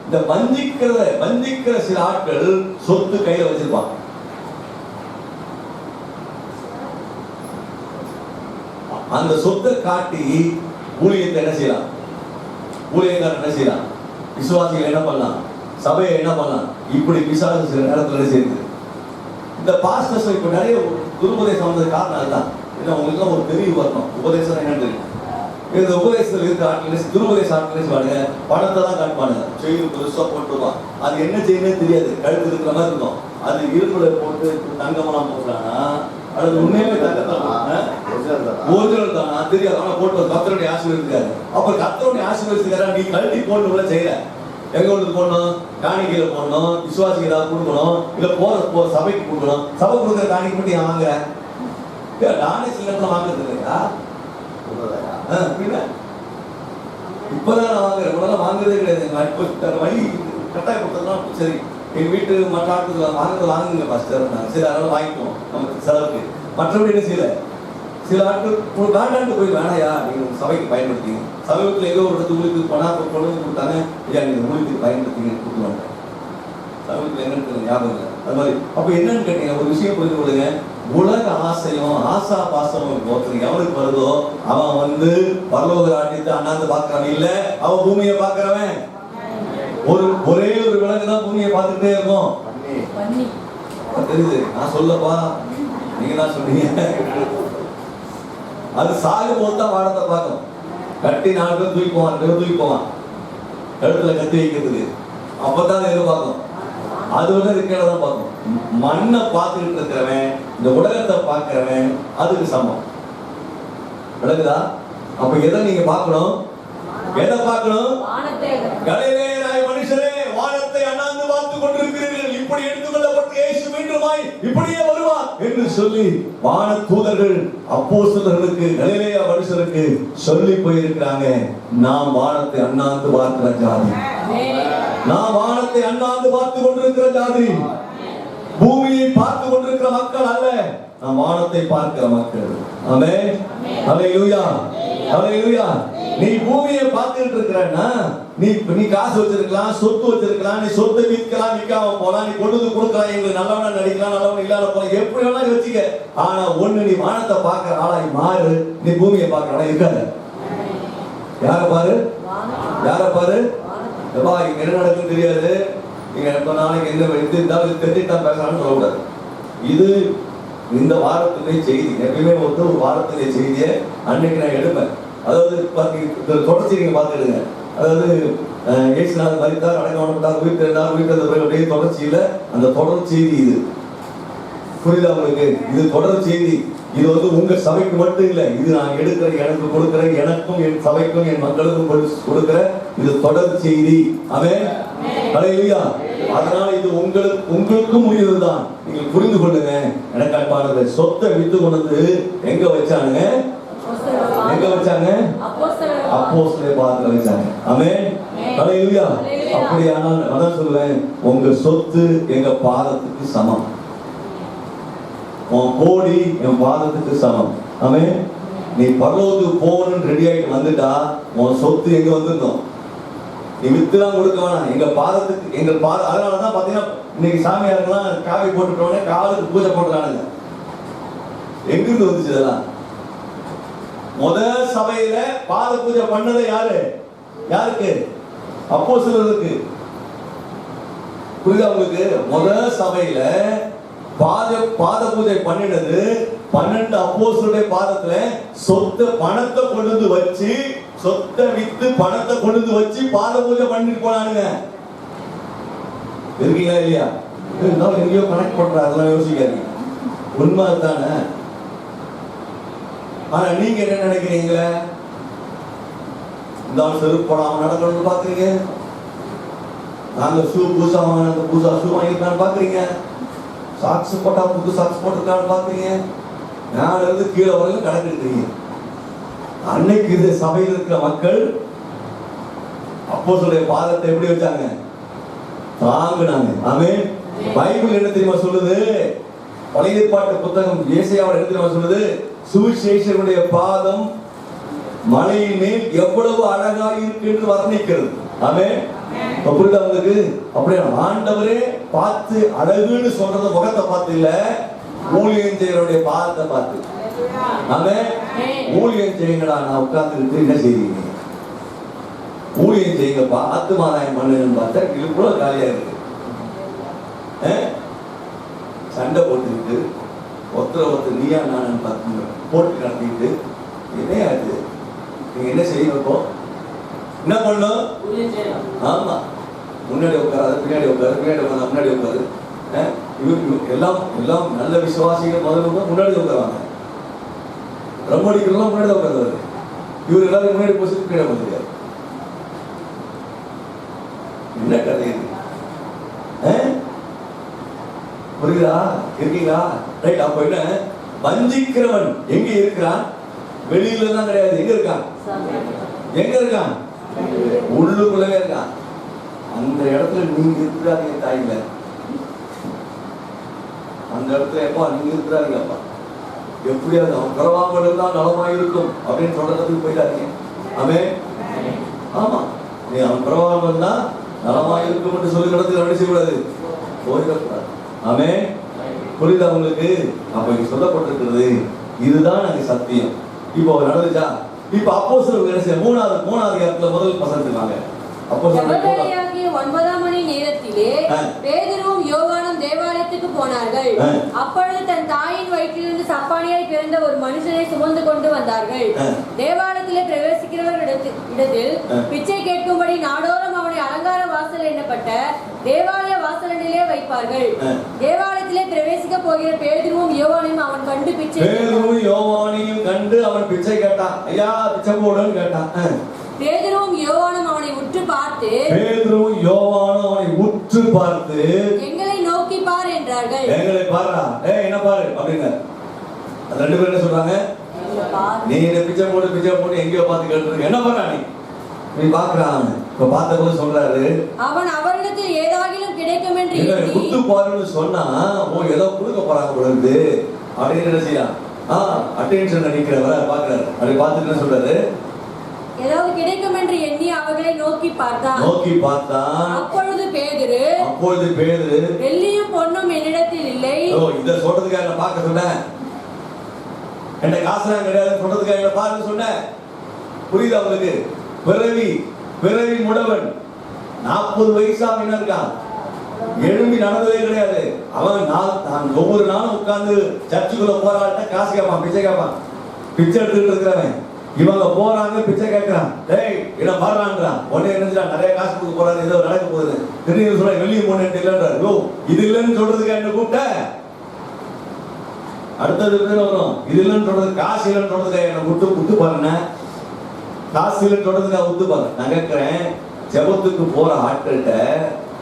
இந்த வஞ்சிக்கிற சில ஆட்கள் சொத்து கையில வச்சிருப்பாங்க. அந்த சொத்தை காட்டி ஊழியத்தை என்ன செய்யலாம்? ஊழியக்காரன் என்ன செய்யலாம்? விசுவாசிகள் என்ன பண்ணலாம்? சபையை என்ன பண்ணலாம்? இப்படி பிசாசு சில நேரத்துல செய்யுது. இந்த பாஸ்டர்ஸ் இப்ப நிறைய துருபதேசம் வந்தது காரணம் அதுதான். ஏன்னா உங்களுக்கு ஒரு தெளிவு வரணும். உபதேசம் என்னன்னு தெரியும். இந்த உபதேசத்தில் இருக்க ஆட்கள் துருபதேச ஆட்கள் பாருங்க, பணத்தை தான் காட்டுவானுங்க. செயின் பெருசா போட்டுருவான். அது என்ன செய்யணும்னு தெரியாது, கழுத்து இருக்கிற மாதிரி இருக்கும். அது இரும்புல போட்டு தங்கமெல்லாம் போடுறானா அது உண்மையாவே ஒரிஜினல் தானா தெரியாது. ஆனா போட்டு கர்த்தருடைய ஆசீர்வதிக்காரு. அப்ப கர்த்தருடைய ஆசீர்வதிக்காரா நீ கழட்டி போடணும்ல செய்யல. எங்க ஒன்று போடணும்? காணிக்கையில போடணும். விசுவாசிக்கு ஏதாவது கொடுக்கணும், இல்ல போற சபைக்கு கொடுக்கணும். சபை கொடுக்குற காணிக்கை மட்டும் ஏன் வாங்குற? நானே சில நேரத்தில் வாங்குறது இல்லையா? இப்பதான் நான் வாங்குறேன், முதல்ல வாங்குறதே கிடையாது. வழி கட்டாயப்படுத்தலாம். சரி, எங்க வீட்டு மற்ற ஆட்கள் வாங்குங்க பாஸ்டர், சரி அதெல்லாம் வாங்கிக்குவோம் நமக்கு செலவுக்கு. மற்றபடி என்ன செய்யல, சில ஆட்கள் வேண்டாண்டு போய் வேணாயா நீங்க சபைக்கு பயன்படுத்திங்க. சமீபத்தில் ஏதோ ஒரு இடத்துக்கு ஊழியத்துக்கு போனா கொண்டு கொடுத்தாங்க, ஐயா நீங்க ஊழியத்துக்கு பயன்படுத்திங்க கொடுத்துருவாங்க. சமீபத்தில் என்னன்னு ஞாபகம் இல்லை. அது மாதிரி அப்ப என்னன்னு கேட்டீங்க, ஒரு விஷயம் புரிந்து கொள்ளுங்க. உலக ஆசையும் ஆசா பாசமும் ஒருத்தருக்கு எவனுக்கு வருதோ அவன் பரலோக ராஜ்யத்தை அண்ணாந்து பார்க்கறவன் இல்ல, அவன் பூமியை பார்க்கறவன். ஒரே ஒரு விலங்கு தான் பூமியை பார்த்துட்டே இருக்கும். தெரியுது? நான் சொல்லப்பா, நீங்க தான் சொன்னீங்க. அது சாகும் போது தான் வானத்தை பார்க்கும். கட்டி 4 பேர் தூக்கி போவான் கழுத்துல கத்தி வைக்கிறதுக்கு. அப்பதான் எதிர்பார்க்கும். அது இருக்கிறதான் பார்க்கும். மண்ணை பார்த்துக்கிட்டு இருக்கிறவன், இந்த உலகத்தை பார்க்கிறவன் அதுக்கு சமம். விளக்குதா? அப்ப எதை நீங்க பார்க்கணும்? எதை பார்க்கணும்? கலிலேயராய் மனுஷரே, வானத்தை அண்ணாந்து பார்த்து கொண்டிருக்கிறீர்கள். இப்படி எடுத்துக்கொள்ளப்பட்ட இயேசு மீண்டுமாய் இப்படியே வருவார் என்று சொல்லி வான தூதர்கள் அப்போஸ்தலர்களுக்கு கலிலேய மனுஷருக்கு சொல்லி போயிருக்கிறாங்க. நாம் வானத்தை அண்ணாந்து பார்க்கிற ஜாதி, நாம் வானத்தை அண்ணாந்து பார்த்து கொண்டிருக்கிற ஜாதி, பூமியை பார்த்து கொண்டிருக்கிற மக்கள் அல்ல, நாம் வானத்தை பார்க்கிற மக்கள். ஆமென். ஹல்லேலூயா, ஹல்லேலூயா. நீ பூமியை பார்த்துட்டு இருக்கிறன்னா, நீ காசு வச்சிருக்கலாம், சொத்து வச்சிருக்கலாம், நீ சொத்தை விற்கலாம், விற்காம போலாம், நீ கொண்டு கொடுக்கலாம், எங்களுக்கு நல்லவனா நடிக்கலாம், நல்லவன் இல்லாத போலாம், எப்படி வேணா வச்சுக்க. ஆனா ஒண்ணு, நீ வானத்தை பார்க்கிற ஆளாய் மாறு, நீ பூமியை பார்க்கிற ஆளா இருக்காது. யார பாரு, யார பாரு. எப்பா இங்க என்ன நடக்குன்னு தெரியாது, நீங்க எப்ப நாளைக்கு என்ன இருந்தாலும் தெரிஞ்சுதான் பேசலாம்னு சொல்லக்கூடாது. இது இந்த வாரத்துடைய செய்தி. எப்பயுமே ஒரு வாரத்துடைய செய்தியை அன்னைக்கு நான் எடுப்பேன். அதாவது தொடர்ச்சி நீங்க பார்த்துடுங்க. அதாவது இயேசுநாதர் மரித்தார், அடக்கமாட்டார், உயிர்த்தெழுந்தார், உயிர்த்தெழுந்த பிறகு அப்படியே தொடர்ச்சியில அந்த தொடர் செய்தி இது. புரியுதா உங்களுக்கு? இது தொடர் செய்தி. இது உங்க சபைக்கு மட்டும் இல்லை, இது நான் எடுக்கிற, எனக்கு கொடுக்கிற, எனக்கும் என் சபைக்கும் என் மக்களுக்கும் கொடுக்கிற இது தொடர் செய்தி. ஆமென். ஹல்லேலூயா. அதனால இது உங்களுக்கும் உரியதுதான். நீங்க புரிந்து கொள்ளுங்க. எனக்கு அன்பானது, சொத்தை வித்து கொண்டு எங்க வச்சானுங்க? எங்க வச்சாங்க? அப்போஸ்தலர் பாதத்துல வச்சாங்க. ஆமென். ஹல்லேலூயா. அப்படியானால் நான் சொல்லுவேன், உங்க சொத்து எங்க பாதத்துக்கு சமம், உன் கோடி என் பாதத்துக்கு சமம். ஆமென். நீ பரலோகத்துக்கு போகணும்னு ரெடி ஆகிட்டு வந்துட்டா உன் சொத்து எங்க வந்துருந்தோம். நீ வித்துலாம் கொடுக்க வேணாம், எங்க பாதத்துக்கு, எங்க பாதம். அதனாலதான் பாத்தீங்கன்னா இன்னைக்கு சாமியாருக்கெல்லாம் காவி போட்டுட்டோன்னே காலுக்கு பூஜை போட்டுறானுங்க. எங்கிருந்து வந்துச்சு இதெல்லாம்? முதல் சபையில பாத பூஜை பண்ணது யாரு? யாருக்கு? அப்போஸ்தலருக்கு. புரியுதா உங்களுக்கு? முதல் சபையில பாத பூஜை பண்ணினது 12 அப்போஸ்தலருடைய பாதத்துல சொத்தை பணத்தை கொண்டு வந்து வச்சு, சொத்தை வித்து பணத்தை கொண்டு வந்து வச்சு பாத பூஜை பண்ணிட்டு போனானுங்க. இருக்கீங்களா இல்லையா? எங்கேயோ கனெக்ட் பண்றாரு, அதெல்லாம் யோசிக்காதீங்க, உண்மை தானே. ஆனா நீங்க என்ன நினைக்கிறீங்க? இந்த செருப்பு போடாம நடக்கணும்னு பாக்குறீங்க, நாங்க ஷூ புதுசா வாங்கின புதுசா ஷூ வாங்கிருக்கான்னு பாக்குறீங்க, சாக்ஸ் போட்டா புது சாக்ஸ் போட்டிருக்கான்னு பாக்குறீங்க, மேல இருந்து கீழே வரைக்கும் கணக்கெடுக்கிறீங்க. அன்னைக்கு இந்த சபையில் இருக்கிற மக்கள் அப்போஸ்தலருடைய பாதத்தை எப்படி வச்சாங்க? தாங்குனாங்க. ஆமென். பைபிள் என்ன தெரியுமா சொல்லுது? பழைய ஏற்பாட்டு புத்தகம் ஏசாயாவில் என்ன தெரியுமா சொல்லுது? சுவிசேஷகனுடைய பாதம் மலையின் மேல் எவ்வளவு அழகாக இருக்கு என்று வர்ணிக்கிறது. ஆமென். புரியுதா உங்களுக்கு? அப்படியே ஆண்டவரே பார்த்து அழகுன்னு சொல்றது முகத்தை பார்த்து இல்ல, ஊழியம் செய்யறவருடைய பாதத்தை பார்த்து. ஆமென். ஊழியம் செய்யுங்கடா, நான் உட்கார்ந்துட்டு என்ன செய்வீங்க? ஊழியம் செய்யுங்கப்பா, ஆத்துமாராயம் பண்ணுன்னு பார்த்தா இவ்வளவு காலியா இருக்கு. சண்டை போட்டுக்கிட்டு ஒருத்தர் நீயா நான் பார்த்து போட்டு நடத்திட்டு என்ன ஆகுது? நீங்க என்ன செய்யணும்? இப்போ என்ன பண்ணும்? ஆமா, முன்னாடி உட்காரு, பின்னாடி உட்காரு, பின்னாடி உட்காரு, முன்னாடி உட்காரு. எல்லாம் எல்லாம் நல்ல விசுவாசிகள் முதல்ல முன்னாடி உட்காருவாங்க, ரொம்ப அடிக்கிறதுலாம் முன்னாடி உட்காருவாரு. இவர் எல்லாரும் முன்னாடி போச்சு பின்னாடி வந்துருக்காரு. என்ன கதை இது? புரியுதா? இருக்கீங்களா? ரைட். அப்ப என்ன, வஞ்சிக்கிறவன் எங்க இருக்கிறான்? வெளியில தான் கிடையாது. எங்க இருக்கான்? எங்க இருக்கான்? உள்ளுக்குள்ளவே இருக்கான். அந்த இடத்துல நீங்க இருக்கிறாங்க தாயில, அந்த இடத்துல எப்பா நீங்க இருக்கிறாங்கப்பா, எப்படியாவது அவன் பரவாமல் இருந்தால் நலமாக இருக்கும் அப்படின்னு சொல்றதுக்கு போயிட்டாருங்க. ஆமென். ஆமா, நீ அவன் பரவாமல் இருந்தா நலமாக இருக்கும் என்று சொல்லி இடத்துல என்ன செய்யக்கூடாது? போயிடக்கூடாது. ஆமென். புரியுதா உங்களுக்கு? அப்ப இங்க சொல்லப்பட்டிருக்கிறது இதுதான் எனக்கு சத்தியம். இப்போ நடந்துச்சா? இப்ப அப்போஸ்தலர்கள் என்ன செய்ய? மூணாவது அதிகாரத்துல முதல் வசனத்துக்கு அப்போஸ்தலர்களாகிய 9 மணி நேரத்திலே பேதுருவும் யோவானும் தேவாலயத்துக்கு போனார்கள். அப்பொழுது தன் தாயின் வயிற்றிலிருந்து சப்பானியாய் பிறந்த ஒரு மனுஷனை சுமந்து கொண்டு வந்தார்கள். தேவாலயத்திலே பிரவேசிக்கிறவர்களிடத்தில் பிச்சை கேட்கும்படி நாடோறும் அவனை அலங்கார வாசல் எண்ணப்பட்ட தேவாலய வாசலிலே வைப்பார்கள். தேவாலயத்திலே பிரவேசிக்க போகிற பேதுருவும் யோவானையும் அவன் கண்டு பிச்சை கேட்டான். ஐயா பிச்சை போடுன்னு கேட்டான். பேதுருவும் யோவானும் அவனை உற்று பார்த்து எங்களை நோக்கி பார் என்றார்கள். எங்களை பாருடா, என்ன பாரு அப்படின்னு. அது ரெண்டு பேரும் என்ன சொல்றாங்க? நீ பிச்சை போட்டு எங்கேயோ பார்த்து கேட்டு என்ன பண்றா நீ பாக்குறான். இப்ப பார்த்த போது சொல்றாரு, அவன் அவரிடத்தில் ஏதாகிலும் கிடைக்கும் என்று குத்து பாருன்னு சொன்னா, ஓ ஏதோ கொடுக்க போறாங்க பொழுது அப்படின்னு என்ன செய்யலாம்? அட்டென்ஷன் நினைக்கிறவர பாக்குறாரு. அப்படி பார்த்துட்டு என்ன சொல்றாரு? ஏதாவது கிடைக்கும் என்று எண்ணி அவர்களை நோக்கி பார்த்தான். அப்பொழுது பேதுரு வெள்ளியும் பொன்னும் என்னிடத்தில் இல்லை. இத சொல்றதுக்காக என்ன பார்க்க சொன்னேன்? என்ன காசுலாம் கிடையாது சொல்றதுக்காக என்ன பாருன்னு சொன்னேன். புரியுதா உங்களுக்கு? பிறவி முடவன் 40 வயசா என்ன இருக்கான், எழும்பி நடந்ததே கிடையாது. அவன் நான் ஒவ்வொரு நாளும் உட்கார்ந்து சர்ச்சுக்குள்ள போராட்ட காசு கேட்பான், பிச்சை கேட்பான், பிச்சை எடுத்துட்டு இருக்கிறவன். இவங்க போறாங்க, பிச்சை கேட்கறான். டேய் இடம் பாடுறான்றான். உடனே என்ன நிறைய காசு கொடுக்க போறாரு, ஏதோ நடக்க போகுது. திடீர்னு சொல்ல வெள்ளியும் பொண்ணு இல்லைன்றாரு. இது இல்லைன்னு சொல்றதுக்கு என்ன கூப்பிட்ட? அடுத்தது வரும். இது இல்லைன்னு சொல்றது, காசு இல்லைன்னு சொல்றதுக்கு என்ன விட்டு பாருங்க. காசு இல்லைன்னு சொல்றதுக்காக விட்டு பாரு. நான் கேட்கிறேன், ஜெபத்துக்கு போற ஆட்கள்கிட்ட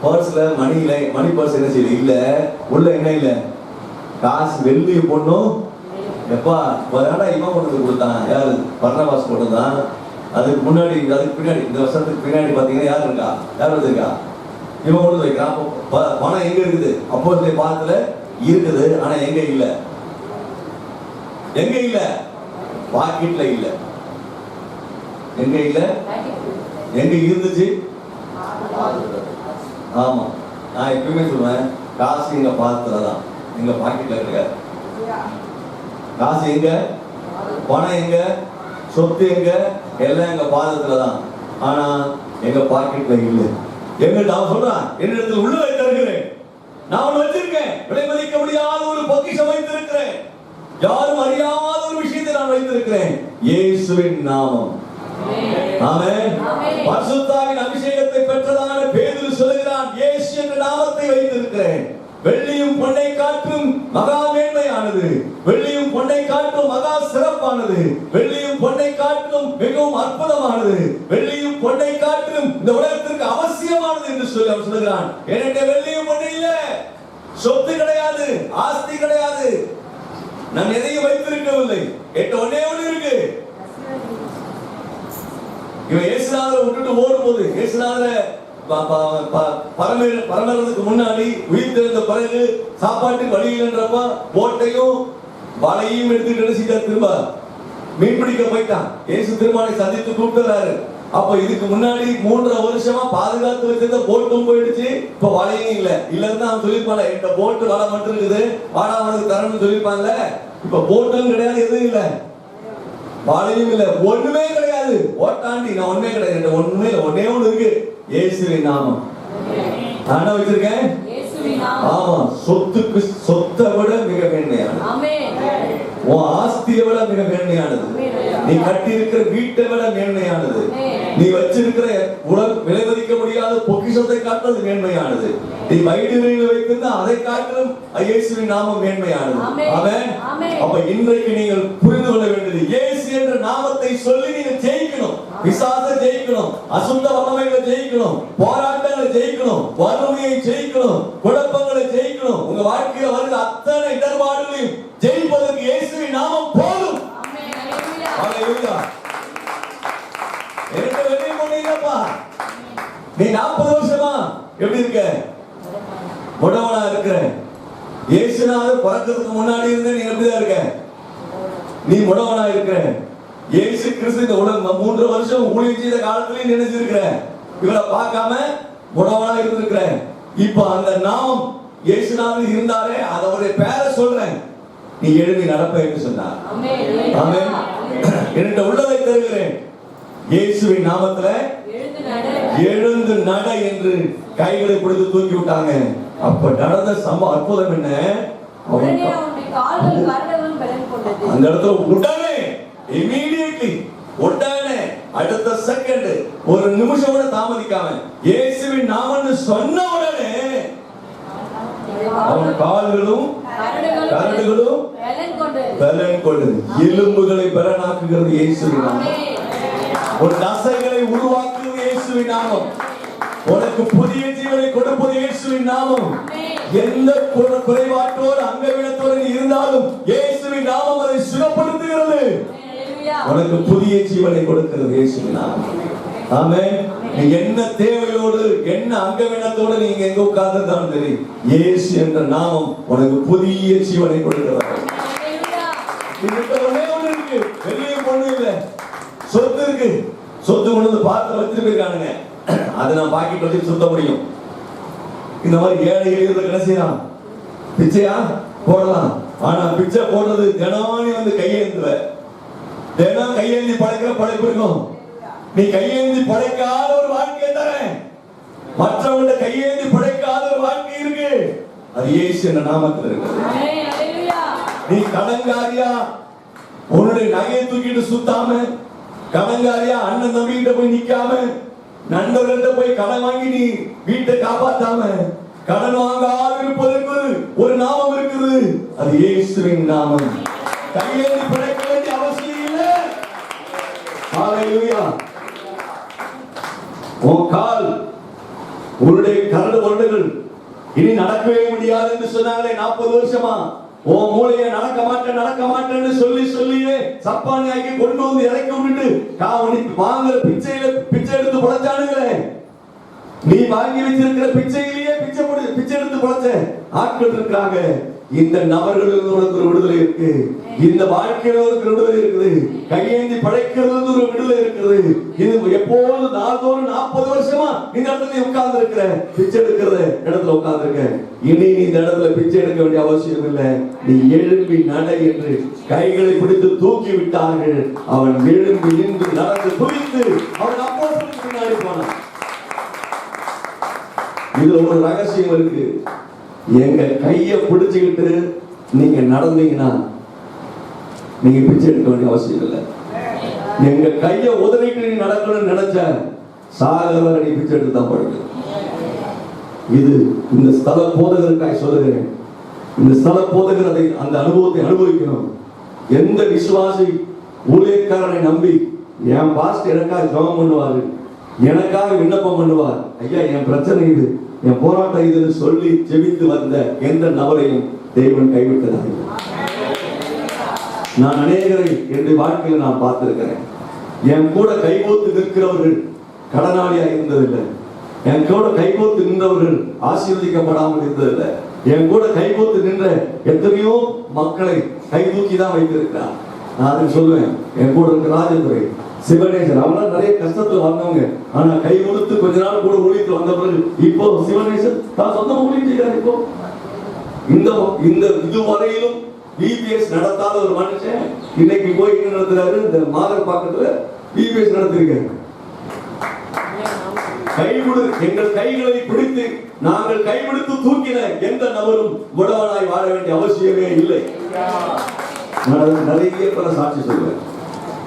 பர்ஸ்ல மணி பர்ஸ் என்ன செய்யுது? இல்ல. உள்ள என்ன இல்ல? காசு, வெள்ளியும் பொண்ணும். எப்பா இவன் கொண்டு கொடுத்தான், யாரு? பர்னபாஸ் கொண்டுதான். அதுக்கு முன்னாடி அதுக்கு பின்னாடி இந்த வருஷத்துக்கு பின்னாடி பாத்தீங்கன்னா யாரு இருக்கா? யார் வந்திருக்கா? இவன் கொண்டு வைக்கிறான். பணம் எங்க இருக்குது? அப்போஸ்தலர் பாதத்துல இருக்குது. ஆனா எங்க இல்ல? பாக்கெட்ல இல்ல. எங்க இருந்துச்சு? ஆமா, நான் எப்பவுமே சொல்லுவேன், காசு எங்க பாதத்துலதான், எங்க பாக்கெட்ல கிடையாது. காசு எங்க? பணம் எங்க? சொத்து எங்க? எல்லாம் எங்க பாதத்துலதான். ஆனா எங்க பாக்கெட்ல இல்ல. எங்கிட்ட அவன் சொல்றான், என்னிடத்தில் உள்ளதை தருகிறேன், நான் ஒண்ணு வச்சிருக்கேன், விலை மதிக்க முடியாத ஒரு பொக்கிஷம் வைத்திருக்கிறேன். யாரும் அறியாத ஒரு விஷயத்தை நான் வைத்திருக்கிறேன், இயேசுவின் நாமம். ஆமென். பரிசுத்தாவின் அபிஷேகத்தை பெற்றதான பேதுரு சொல்கிறான், இயேசு என்ற நாமத்தை வைத்திருக்கிறேன். வெள்ளியும் பொன்னை காற்றும் மகா மேன்மையானது, வெள்ளியும் பொன்னை காற்றும் மகா சிறப்பானது, வெள்ளியும் பொன்னை காற்றும் மிகவும் அற்புதமானது, வெள்ளியும் பொன்னை காற்றும் இந்த உலகத்திற்கு அவசியமானது என்று சொல்லி அவர் சொல்கிறான். என்கிட்ட வெள்ளியும் பொண்ணு இல்ல, சொத்து கிடையாது, ஆஸ்தி கிடையாது, நான் எதையும் வைத்திருக்கவில்லை, என்கிட்ட ஒன்னே ஒண்ணு இருக்கு. இவன் இயேசுநாதரை விட்டுட்டு ஓடும்போது, இயேசுநாதரை பரமறதுக்கு முன்னாடி உயிர் தெரிந்த பிறகு சாப்பாட்டுக்கு வழி இல்லைன்றப்ப போட்டையும் வலையும் எடுத்துட்டு சீட்டா திரும்ப மீன் பிடிக்க போயிட்டான். இயேசு திருமணை சந்தித்து கூப்பிட்டுறாரு. அப்ப இதுக்கு முன்னாடி 3.5 வருஷமா பாதுகாத்து வச்சிருந்த போட்டும் போயிடுச்சு, இப்ப வலையும் இல்ல. இல்லன்னா அவன் சொல்லிருப்பான், என்கிட்ட போட்டு வலை மட்டும் இருக்குது, வாடா அவனுக்கு தரணும்னு சொல்லிருப்பான்ல. இப்ப போட்டும் கிடையாது, எதுவும் இல்ல, வலையும் இல்ல, ஒண்ணுமே கிடையாது. ஓட்டாண்டி நான் ஒண்ணே கிடையாது, ஒண்ணுமே இல்ல, ஒன்னே ஒண்ணு இருக்கு, இயேசுவின் நாமம். நான் என்ன வச்சிருக்கேன்? ஆமா, சொத்தை விட மிக மேன்மையானது, உன் ஆஸ்தியை விட மிக மேன்மையானது, நீ கட்டி இருக்கிற வீட்டை விட மேன்மையானது, நீ வச்சிருக்கிற விலை மதிக்க முடியாத பொக்கிஷத்தை காட்டுறது மேன்மையானது, நீ வயிற்றில் வைத்திருந்தா அதை காட்டிலும் இயேசுவின் நாமம் மேன்மையானது. ஆமென். அப்ப இன்றைக்கு நீங்கள் புரிந்து கொள்ள வேண்டியது, இயேசு என்ற நாமத்தை சொல்லி நீங்க ஜெயிக்கணும், பிசாசை ஜெயிக்கணும், அசுத்த வல்லமைகளை ஜெயிக்கணும், போராட்டங்களை ஜெயிக்கணும், வறுமையை ஜெயிக்கணும், குழப்பங்களை ஜெயிக்கணும். உங்க வாழ்க்கையில வருகிற அத்தனை இடர்பாடுகளையும் ஜெயிப்பதற்கு இயேசுவின் நாமம் போதும். ஹல்லேலூயா. எனக்கு வெளியே போனீங்கப்பா, நீ 40 வருஷமா எப்படி இருக்க? முடவனா இருக்கிற. இயேசுநாதர் பிறக்கிறதுக்கு முன்னாடி இருந்த நீ எப்படிதான் இருக்க? நீ முடவனா இருக்கிற. இயேசு கிறிஸ்து இந்த உலகம் 3 வருஷம் ஊழியம் செய்த காலத்திலேயே நினைச்சிருக்கிற. இவரை பார்க்காம முடவனா இருந்திருக்கிற. இப்ப அந்த நாமம் இயேசுநாதர் இருந்தாரே, அதோடைய பேரை சொல்றேன், நீ எழுதி நடப்ப என்று சொன்னார். ஆமென். என்னுடைய உள்ளதை தருகிறேன், இயேசுவின் நாமத்துல எழுந்து நட என்று கைகளை பிடித்து தூக்கி விட்டாங்க. அப்ப நடந்த அற்புதம் என்ன? அந்த இடத்துல உடனே இமீடியட்லி, உடனே அடுத்த செகண்ட், ஒரு நிமிஷம் கூட தாமதிக்காம இயேசுவின் நாமம்னு சொன்ன உடனே அவன் கால்களும் கரடுகளும் பலன் கொண்டது. எலும்புகளை பலனாக்குகிறது இயேசுவின் நாமம். ஒரு தசைகளை உருவாக்குவது இயேசுவின் நாமம். உனக்கு புதிய ஜீவனை கொடுப்பது இயேசுவின் நாமம். எந்த குறைபாட்டோடு அங்கவீனத்தோடு இருந்தாலும் இயேசுவின் நாமம் அதை சுகப்படுத்துகிறது. உனக்கு புதிய ஜீவனை கொடுக்கிறது இயேசுவின் நாமம். ஆமென். நீ என்ன தேவையோடு என்ன அங்கவீனத்தோடு நீங்க எங்க உட்கார்ந்திருந்தாலும் சரி, இயேசு என்ற நாமம் உனக்கு புதிய ஜீவனை கொடுக்கிறது. இன்னைக்கு ஒண்ணே ஒண்ணு இருக்கு, வெளியே பொண்ணு இல்ல, சொத்து இருக்கு. சொத்து கொண்டு வந்து பாத்திரம் வச்சுட்டு போயிருக்கானுங்க, அதை நான் பாக்கெட் வச்சு சுத்த முடியும். இந்த மாதிரி ஏழை எளியவர்கள் என்ன செய்யலாம்? பிச்சையா போடலாம். ஆனா பிச்சை போடுறது தினம் நீ வந்து கையேந்துவ, தினம் கையேந்தி படைக்கிற படைப்பு இருக்கும். நீ கையேந்தி படைக்காத ஒரு வாழ்க்கையை தரேன், மற்றவங்க கையேந்தி படைக்காத ஒரு வாழ்க்கை இருக்கு, அது இயேசு என்ற நாமத்தில் இருக்கு. நீ கடங்காரியா உன்னுடைய நகையை தூக்கிட்டு சுத்தாம, கடங்காரியா அண்ணன் தம்பிகிட்ட போய் நிக்காம, நண்பர்கள்ட்ட போய் கடன் வாங்கி நீ வீட்டை காப்பாத்தாம, கடன் வாங்காத இருப்பதற்கு ஒரு நாமம் இருக்குது, அது இயேசுவின் நாமம். கையேந்தி படைக்க வேண்டிய அவசியம் இல்லை. ஹல்லேலூயா. உன் கால், உன்னுடைய கரடு வருடங்கள் இனி நடக்கவே முடியாது என்று சொன்னாங்களே 40 வருஷமா, உன் மூளையை நடக்க மாட்டேன்னு சொல்லியே சப்பானியாக்கி கொண்டு வந்து இறக்கி விட்டுட்டு வாங்குற பிச்சை எடுத்து பொழைச்சானுங்களே. நீ வாங்கி வச்சிருக்கிற பிச்சையிலேயே பிச்சை எடுத்து பொழைச்ச ஆட்கள் இருக்காங்க. இந்த நபர்களுக்கு ஒரு விடுதலை இருக்கு, இந்த வாழ்க்கையில ஒரு விடுதலை இருக்குது, கையேந்தி படைக்கிறது ஒரு விடுதலை இருக்குது. இது எப்போது நாள்தோறும் 40 வருஷமா இந்த இடத்துல உட்கார்ந்து இருக்கிற, பிச்சை எடுக்கிற இடத்துல உட்கார்ந்து இருக்க. இனி நீ இந்த இடத்துல பிச்சை எடுக்க வேண்டிய அவசியம் இல்லை. நீ எழும்பி நட என்று கைகளை பிடித்து தூக்கி விட்டார்கள். அவன் எழும்பி நின்று நடந்து துதித்து அவன் அப்போஸ்தலருக்கு பின்னாடி போனான். இதுல ஒரு ரகசியம் இருக்கு. எங்க கைய பிடிச்சுக்கிட்டு நீங்க நடந்தீங்கன்னா நீங்க பிச்சை எடுக்க வேண்டிய அவசியம் இல்லை. எங்க கையை உதறிட்டு நீ நடக்கணும்னு நினைச்ச சாகர நீ பிச்சை எடுத்து தான் படுக்க. இது இந்த ஸ்தல போதகருக்காய் சொல்லுகிறேன். இந்த ஸ்தல போதகர் அதை அந்த அனுபவத்தை அனுபவிக்கணும். எந்த விசுவாசி ஊழியக்காரனை நம்பி என் பாஸ்டர் எனக்காக ஜெபம் பண்ணுவாரு, எனக்காக விண்ணப்பம் பண்ணுவார், ஐயா என் பிரச்சனை இது, என் போராட்டம் இதுன்னு சொல்லி ஜெபித்து வந்த எந்த நபரையும் தேவன் கைவிட்டதாக நான் அநேகரை என்னுடைய வாழ்க்கையில் நான் பார்த்திருக்கிறேன். என் கூட கைகோத்து நிற்கிறவர்கள் கடனாளியா இருந்ததில்லை. என் கூட கைகோத்து நின்றவர்கள் ஆசீர்வதிக்கப்படாமல் இருந்ததில்லை. என் கூட கைகோத்து நின்ற எத்தனையோ மக்களை கை தூக்கி தான் வைத்திருக்கிறார். நான் அதுக்கு சொல்லுவேன், என் கூட இருக்கிற ராஜதுரை, சிவநேசன், அவங்களாம் நிறைய கஷ்டத்துல வந்தவங்க. ஆனா கை கொடுத்து கொஞ்ச நாள் கூட ஊழியத்தில் வந்த பிறகு இப்போ சிவநேசன் தான் சொந்தமா ஊழியம் செய்கிறார். இப்போ இந்த இதுவரையிலும் பிபிஎஸ் நடத்தாத ஒரு மனுஷன் இன்னைக்கு போய் என்ன நடத்துறாரு, இந்த மாதர் பக்கத்துல பிபிஎஸ் நடத்திருக்காரு. கைவிடு, எங்கள் கைகளை பிடித்து நாங்கள் கைவிடுத்து தூக்கின எந்த நபரும் உடவனாய் வாழ வேண்டிய அவசியமே இல்லை. நிறைய பேர சாட்சி சொல்லுவேன்,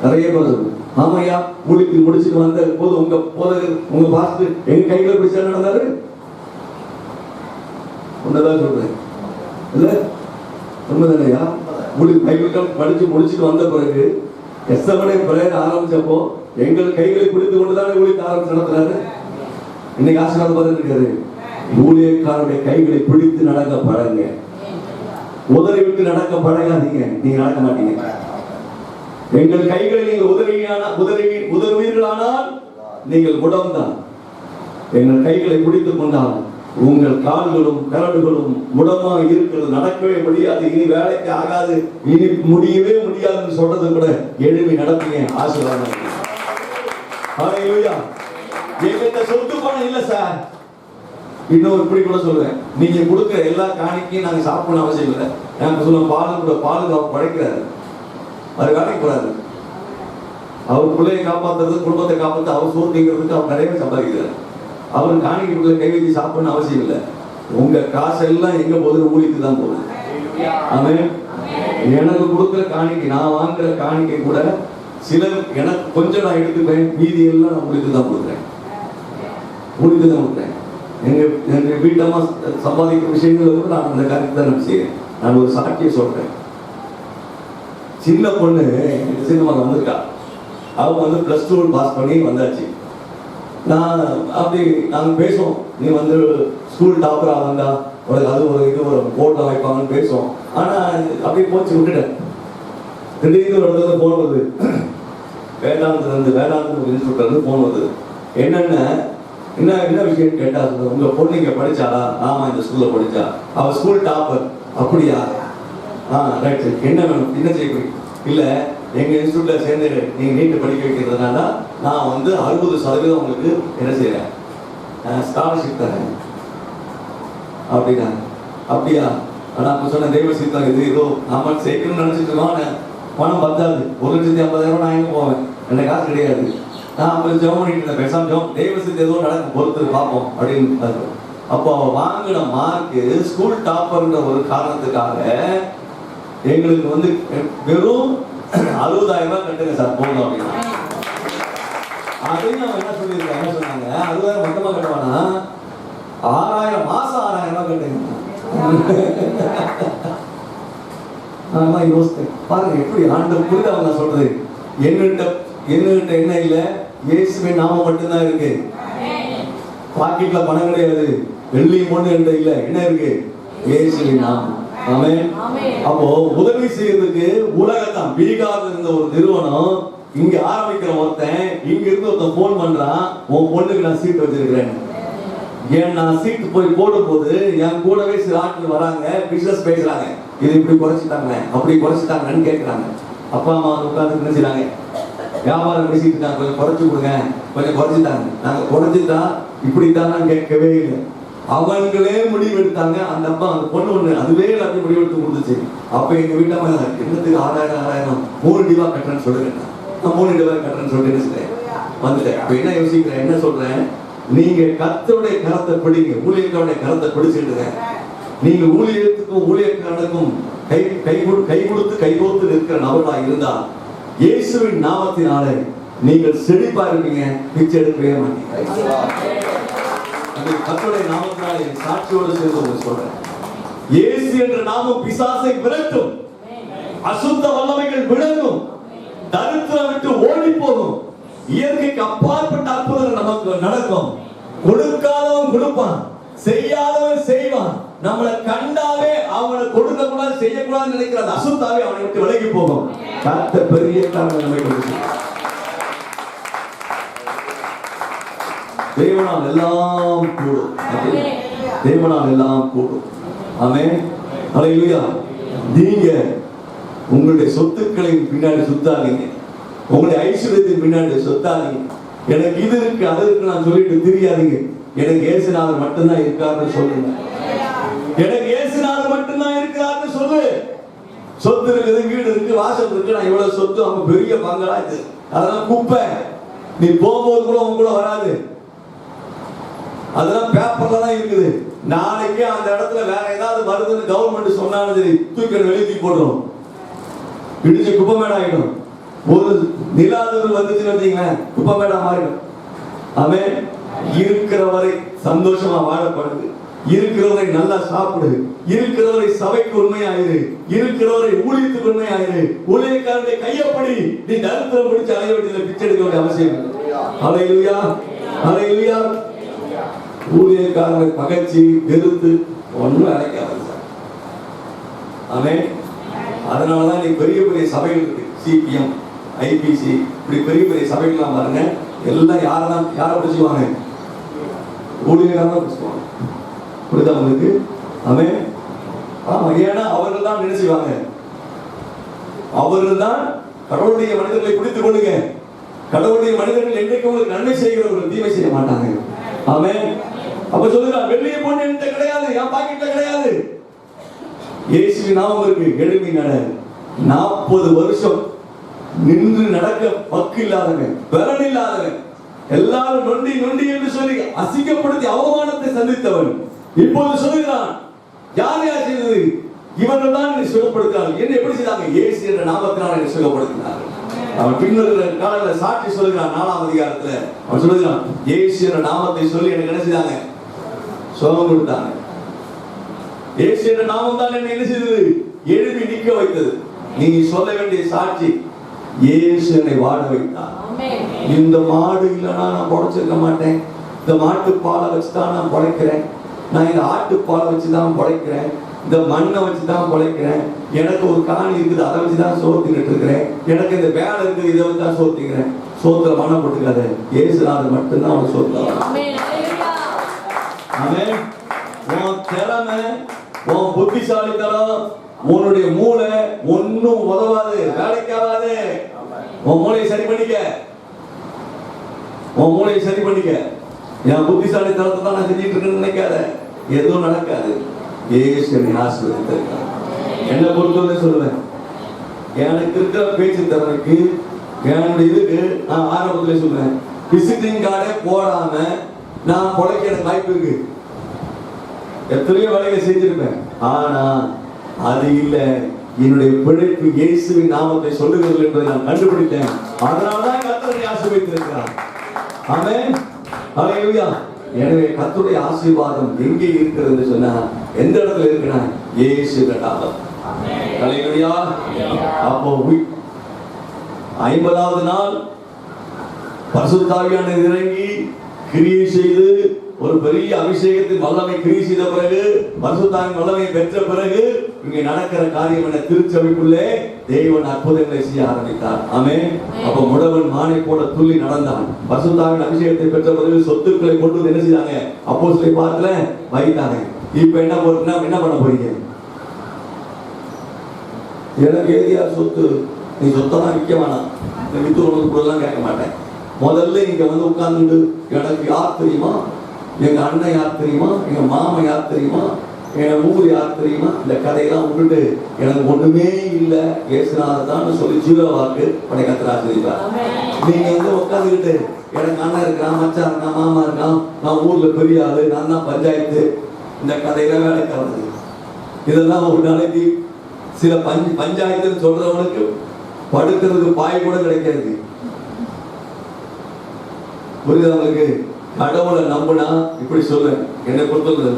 நிறைய பேர் சொல்லுவேன். ஆமையா ஊழியத்தில் முடிச்சுட்டு வந்த போது உங்க போதகர் உங்க பாஸ்டர் எங்க கைகளை பிடிச்சா நடந்தாரு. உன்னதான் சொல்றேன் இல்ல, உண்மைதானையா? பைபிள் படிச்சு முடிச்சுட்டு வந்த பிறகு எஸ்எம்ஏ பிரேயர் ஆரம்பிச்சப்போ எங்கள் கைகளை பிடித்து கொண்டுதானே ஊழியத்தை ஆரம்பிச்சு நடத்துறாரு. இன்னைக்கு ஆசீர்வாதம் பார்த்துருக்காரு. ஊழியக்காரருடைய கைகளை பிடித்து நடக்க பழங்க, உதறி விட்டு நடக்க பழகாதீங்க. நீங்க நடக்க மாட்டீங்க. எங்கள் கைகளை நீங்கள் உதறுவீர்களானால் நீங்கள் முடம்தான். எங்கள் கைகளை பிடித்துக் கொண்டால் உங்கள் கால்களும் கரடுகளும் முடமாக இருக்கிறது, நடக்கவே முடியாது, இனி வேலைக்கு ஆகாது, இனி முடியவே முடியாதுன்னு சொல்றது கூட எழுப்பி நடப்பீங்க. ஆசீர்வாதம். ஹல்லேலூயா. எங்கிட்ட சொத்து பணம் இல்ல சார். இன்னும் இப்படி கூட சொல்லுவேன், நீங்க கொடுக்கிற எல்லா காணிக்கையும் நாங்க சாப்பிடணும் அவசியம் இல்லை. எனக்கு சொல்லுவேன், பாதுகாப்பு படைக்கிறாரு, அது வேலைக்கு போறாரு. அவர் பிள்ளையை காப்பாத்துறது, குடும்பத்தை காப்பாற்ற, அவர் சோர்த்திங்கிறதுக்கு அவர் நிறைய சம்பாதிக்கிறார். அவர் காணிக்கைக்குள்ள கை வச்சு சாப்பிடணும் அவசியம் இல்லை. உங்க காசு எல்லாம் எங்க போகுது? ஊழியத்து தான் போகுது. அவன் எனக்கு கொடுக்குற காணிக்கை, நான் வாங்குற காணிக்கை கூட சிலர் எனக்கு கொஞ்சம் நான் எடுத்துப்பேன், மீதி எல்லாம் நான் ஊழியத்து தான் கொடுக்குறேன். ஊழியத்து தான் கொடுக்குறேன். எங்க வீட்டம்மா சம்பாதிக்கிற விஷயங்களை கூட நான் அந்த காரியத்தை தான் நான் செய்யறேன். நான் ஒரு சாட்சியை சொல்றேன். சின்ன பொண்ணு சினிமாவில் வந்திருக்கா. அவங்க வந்து +2 பாஸ் பண்ணி வந்தாச்சு. நான் அப்படி நாங்கள் பேசுவோம், நீ வந்து ஸ்கூல் டாப்பராக வந்தா உனக்கு அது ஒரு இது ஒரு போர்டில் வைப்பாங்கன்னு பேசுவோம். ஆனால் அப்படியே போச்சு, விட்டுட்டேன். திடீர்னு ஒரு இடத்துல ஃபோன் வருது, வேதாந்தம் இன்ஸ்டியூட்லேருந்து ஃபோன் வருது. என்ன விஷயம் கேட்டா, உங்கள் பொண்ணு இங்கே படித்தாளா? ஆமாம், இந்த ஸ்கூலில் படித்தா, அவள் ஸ்கூல் டாப்பர். அப்படியா? ரைட். என்ன வேணும், என்ன செய்ய? இல்லை, எங்கள் இன்ஸ்டியூட்டில் சேர்ந்து நீங்கள் நீட்டு படிக்க வைக்கிறதுனால நான் வந்து 60% உங்களுக்கு என்ன செய்கிறேன், ஸ்காலர்ஷிப் தரேன் அப்படின்னா. அப்படியா? ஆனால் அப்போ சொன்ன தெய்வ சித்தம் இது ஏதோ நம்ம சேர்க்கணும்னு நினச்சிட்டு இருக்கோம். பணம் பத்தாது, 1,50,000 நான் எங்கே போவேன், என்ன காசு கிடையாது. நான் அப்போ ஜெபம் பண்ணிட்டு இருந்தேன், பேசாமல் ஜெபம் தெய்வ சித்தம் ஏதோ நடக்கும், பொறுத்து பார்ப்போம் அப்படின்னு. அப்போ அவள் வாங்கின மார்க்கு ஸ்கூல் டாப்பர்ன்ற ஒரு காரணத்துக்காக எங்களுக்கு வந்து வெறும் 60,000 ரூபாய் கட்டுங்க சார் போதும் அப்படின்னா. அதையும் நம்ம என்ன சொல்லியிருக்கோம், என்ன சொன்னாங்க, 60,000 மொத்தமா கட்டுவானா, 6,000 மாசம் 6,000 ரூபாய் கட்டுங்க. நான் யோசித்தேன், பாருங்க எப்படி ஆண்டவர் புரிதா நான் சொல்றது. என்கிட்ட என்ன இல்லை, இயேசுவின் நாமம் மட்டும்தான் இருக்கு. பாக்கெட்ல பணம் கிடையாது, வெள்ளி பொண்ணு என்கிட்ட இல்லை. என்ன இருக்கு? இயேசுவின் நாமம். ஆமென். அப்போ உதவி செய்யறதுக்கு உலகத்தான் பீகார்ல இருந்த ஒரு நிறுவனம் இங்க ஆரம்பிக்கிற ஒருத்தன், இங்க இருந்து ஒருத்தன் போன் பண்றான், உன் பொண்ணுக்கு நான் சீட் வச்சிருக்கிறேன். ஏன் நான் சீட்டு போய் போடும் போது என் கூடவே சில ஆட்கள் வராங்க, பிசினஸ் பேசுறாங்க, இது இப்படி குறைச்சிட்டாங்க அப்படி குறைச்சிட்டாங்கன்னு கேட்கறாங்க. அப்பா அம்மா உட்காந்து என்ன செய்யறாங்க, வியாபாரம் பேசிட்டு இருக்காங்க, கொஞ்சம் குறைச்சு கொடுங்க, கொஞ்சம் குறைச்சிட்டாங்க. நாங்க குறைச்சிட்டா இப்படித்தான் கேட்கவே இல்லை. அவங்களே முடிவு எடுத்தாங்க. அந்த அப்பா அந்த பொண்ணு ஒண்ணு அதுவே எல்லாத்தையும் முடிவு எடுத்து கொடுத்துச்சு. அப்ப எங்க வீட்டம்மா என்னத்துக்கு 6,000 3 டிவா கட்டுறேன்னு சொல்லுறேன். நான் 3 டிவா கட்டுறேன்னு சொல்லிட்டு வந்துட்டேன். அப்ப என்ன யோசிக்கிறேன், என்ன சொல்றேன், நீங்க கர்த்தருடைய கரத்தை பிடிங்க, ஊழியக்காரனுடைய கரத்தை பிடிச்சிடுங்க. நீங்க ஊழியத்துக்கும் ஊழியக்காரனுக்கும் கை கொடுத்து கைகோர்த்து இருக்கிற நபர்களா இருந்தா இயேசுவின் நாமத்தினாலே நீங்கள் செழிப்பா இருப்பீங்க, பிச்சை எடுக்கவே மாட்டீங்க. கர்த்தருடைய நாமத்தினாலே சாட்சியோடு சேர்ந்து உங்களுக்கு சொல்றேன், இயேசு என்ற நாமம் பிசாசை விரட்டும், அசுத்த வல்லமைகள் விலகும், தரித்திரம் விட்டு ஓடி போகும், இயற்கைக்கு அப்பாற்பட்ட அற்புதங்கள் நமக்கு நடக்கும். கொடுக்காதவன் கொடுப்பான், செய்யாதவன் செய்வான். நம்மளை கண்டாலே அவனை கொடுக்க கூடாது, செய்யக்கூடாது நினைக்கிற அந்த அசுத்தாவே அவனை விட்டு விலகி போகும். கர்த்தர் பெரிய காரணம் நம்மை கொடுக்கும். தேவனால் எல்லாம் கூடும், தேவனால் எல்லாம் கூடும். ஆமென், ஹல்லேலூயா. நீங்க உங்களுடைய சொத்துக்களின் பின்னாடி சுத்தாதீங்க, உங்களுடைய ஐஸ்வர்யத்தின் பின்னாடி சுத்தாதீங்க. எனக்கு இது இருக்கு அது இருக்கு நான் சொல்லிட்டு தெரியாதீங்க. எனக்கு இயேசுநாதர் மட்டும்தான் இருக்காருன்னு சொல்லுங்க. எனக்கு இயேசுநாதர் மட்டும்தான் இருக்கிறாருன்னு சொல்லு. சொத்து இருக்குது, வீடு இருக்கு, வாசல் இருக்கு, நான் இவ்வளவு சொத்து, அவங்க பெரிய பங்களா, இது அதெல்லாம் குப்பை. நீ போகும்போது கூட உங்க கூட வராது, அதெல்லாம் பேப்பர்ல தான் இருக்குது. நாளைக்கு அந்த இடத்துல வேற ஏதாவது வருதுன்னு கவர்மெண்ட் சொன்னாலும் சரி, தூக்கி வெளியே தூக்கி போடுறோம், இடிச்சு குப்பை மேடம் ஆயிடும். ஒரு நிலாதூர் வந்துச்சுன்னு வச்சீங்களேன், குப்பை மேடம் மாறிடும். அவன் இருக்கிறவரை சந்தோஷமா வாழப்படுது, இருக்கிறவரை நல்லா சாப்பிடு, இருக்கிறவரை சபைக்கு உண்மையாயிரு, இருக்கிறவரை ஊழியத்துக்கு உண்மையாயிரு. ஊழியக்காரனை கையப்படி, நீ தரித்திரம் பிடிச்சு அலைய வேண்டியதில்லை, பிச்சை எடுக்க வேண்டிய அவசியம் இல்லை. ஹல்லேலூயா, ஹல்லேலூயா. ஊழியக்காரனை பகைச்சி வெறுத்து ஒன்றும் அழைக்காது. ஆமென். அதனாலதான் நீ பெரிய பெரிய சபைகள் இருக்கு, சிபிஎம், ஐபிசி, இப்படி பெரிய பெரிய சபைகள்லாம் பாருங்க, எல்லாம் யாரை பிடிச்சுவாங்க, ஊழியக்காரன் பிடிச்சுவாங்க. புரியுதா உங்களுக்கு? ஆமென். ஆமா, ஏன்னா அவர்கள் தான் நினைச்சுவாங்க, அவர்கள் தான் கடவுளுடைய மனிதர்களை பிடித்துக் கொள்ளுங்க. கடவுளுடைய மனிதர்கள் என்றைக்கு உங்களுக்கு நன்மை செய்கிறவர்கள் தீமை செய்ய மாட்டாங்க. ஆமென். அப்ப சொல்லுங்க, வெள்ளிய பொண்ணு என்கிட்ட கிடையாது, என் பாக்கெட்ல கிடையாது. இயேசுவின் நாமம் இருக்கு, எழுப்பி நட. 40 வருஷம் நின்று நடக்க பக்கு இல்லாதவன், பலன் இல்லாதவன், எல்லாரும் நொண்டி நொண்டி என்று சொல்லி அசிங்கப்படுத்தி அவமானத்தை சந்தித்தவன் இப்போது சொல்லுகிறான், யார் யார் செய்தது? இவர்கள் தான் என்னை சுகப்படுத்தினார்கள். என்ன எப்படி செய்தாங்க? இயேசு என்ற நாமத்தினால் என்னை சுகப்படுத்தினார்கள். அவன் பின்வருகிற காலத்தில் சாட்சி சொல்லுகிறான், 4ஆம் அதிகாரத்துல அவன் சொல்லுகிறான், இயேசு என்ற நாமத்தை சொல்லி எனக்கு என்ன செய்தாங்க? சுகம் கொடுத்தாங்க. இயேசு என்ற நாமம் தான் என்ன செய்தது? எழுப்பி நிற்க வைத்தது. நீங்க சொல்ல வேண்டிய சாட்சி, இயேசு என்னை வாழ வைத்தார். இந்த மாடு இல்லைன்னா நான் பொழைச்சிருக்க மாட்டேன், இந்த மாட்டு பாலை வச்சுதான் நான் பொழைக்கிறேன், நான் இந்த ஆட்டு பாலை வச்சுதான் பொழைக்கிறேன், இந்த மண்ணை வச்சுதான் பொழைக்கிறேன், எனக்கு ஒரு காணி இருக்குது அதை வச்சுதான் சோத்திக்கிட்டு இருக்கிறேன், எனக்கு இந்த வேலை இருக்குது இதை வச்சுதான் சோத்திக்கிறேன். சோத்துல மண்ணை போட்டுக்காத, இயேசுநாதர் மட்டும்தான் அவன் சோத்துறான். ஆமென். உன் திறமை, உன் புத்திசாலித்தனம், உன்னுடைய மூளை ஒன்னும் உதவாது, வேலைக்காவாது. உன் மூளையை சரி பண்ணிக்க, உன் மூளையை சரி பண்ணிக்க. என் புத்திசாலித்தனத்தை தான் நான் செஞ்சிட்டு இருக்கேன்னு நினைக்காத, எதுவும் நடக்காது. இயேசு என்னை ஆசீர்வதித்திருக்கிறார். என்ன பொறுத்தவரை சொல்லுவேன், எனக்கு இருக்கிற பேச்சு திறமைக்கு, என்னுடைய இதுக்கு நான் ஆரம்பத்திலே சொல்லுவேன், விசிட்டிங் கார்டே போடாம நான் பொழைக்க எனக்கு வாய்ப்பு இருக்கு. எத்தனையோ வேலையை செஞ்சிருப்பேன், ஆனா அது இல்ல, என்னுடைய பிழைப்பு இயேசுவின் நாமத்தை சொல்லுகிறது என்பதை நான் கண்டுபிடித்தேன். அதனாலதான் கர்த்தரை ஆசீர்வதித்திருக்கிறார். ஆமென், ஹல்லேலூயா. எனவே கர்த்தருடைய ஆசீர்வாதம் எங்கே இருக்கிறது சொன்னா, எந்த இடத்துல இருக்குன்னா இயேசுவின் நாமம். ஹல்லேலூயா. அப்போ 50வது நாள் பரிசுத்த ஆவியானவர் இறங்கி கிரியை செய்து, ஒரு பெரிய அபிஷேகத்தின் வல்லமை கிரியை செய்த பிறகு, பரிசுத்த ஆவியின் வல்லமையை பெற்ற பிறகு இங்கே நடக்கிற காரியம் என்ன? திருச்சபைக்குள்ளே தேவன் அற்புதங்களை செய்ய ஆரம்பித்தார். ஆமென். அப்ப முடவன் மானை போல துள்ளி நடந்தான். பரிசுத்த ஆவியின் அபிஷேகத்தை பெற்ற பிறகு சொத்துக்களை கொண்டு என்ன செய்தாங்க? அப்போஸ்தலரை பார்க்கல வைத்தாங்க. இப்ப என்ன பண்ண போறீங்க? எனக்கு ஏதியா சொத்து, நீ சொத்தெல்லாம் விற்க வேணாம், வித்து உனக்கு கூட கேட்க மாட்டேன். முதல்ல இங்க வந்து உட்கார்ந்து, எனக்கு யார் தெரியுமா, எங்க அண்ணன் யார் தெரியுமா, எங்க மாமன் யார் தெரியுமா, என் ஊர் யார் தெரியுமா, இந்த கதையெல்லாம் விட்டுட்டு எனக்கு ஒண்ணுமே இல்லை இயேசுநாதர் தான் சொல்லி ஜீரோ வாக்கு உடைய கர்த்தர் ஆசீர்வதிப்பார். நீங்க வந்து உட்காந்துக்கிட்டு எனக்கு அண்ணன் இருக்கான், மச்சான் இருக்கான், மாமா இருக்கான், நான் ஊர்ல பெரிய ஆளு, நான் தான் பஞ்சாயத்து, இந்த கதையெல்லாம் வேலைக்கு வருது. இதெல்லாம் ஒரு நாளைக்கு சில பஞ்சாயத்து சொல்றவனுக்கு படுக்கிறதுக்கு பாய் கூட கிடைக்காது. புரியுது உங்களுக்கு? கடவுளை நம்பினா இப்படி சொல்ல, என்னை பொறுத்தவரை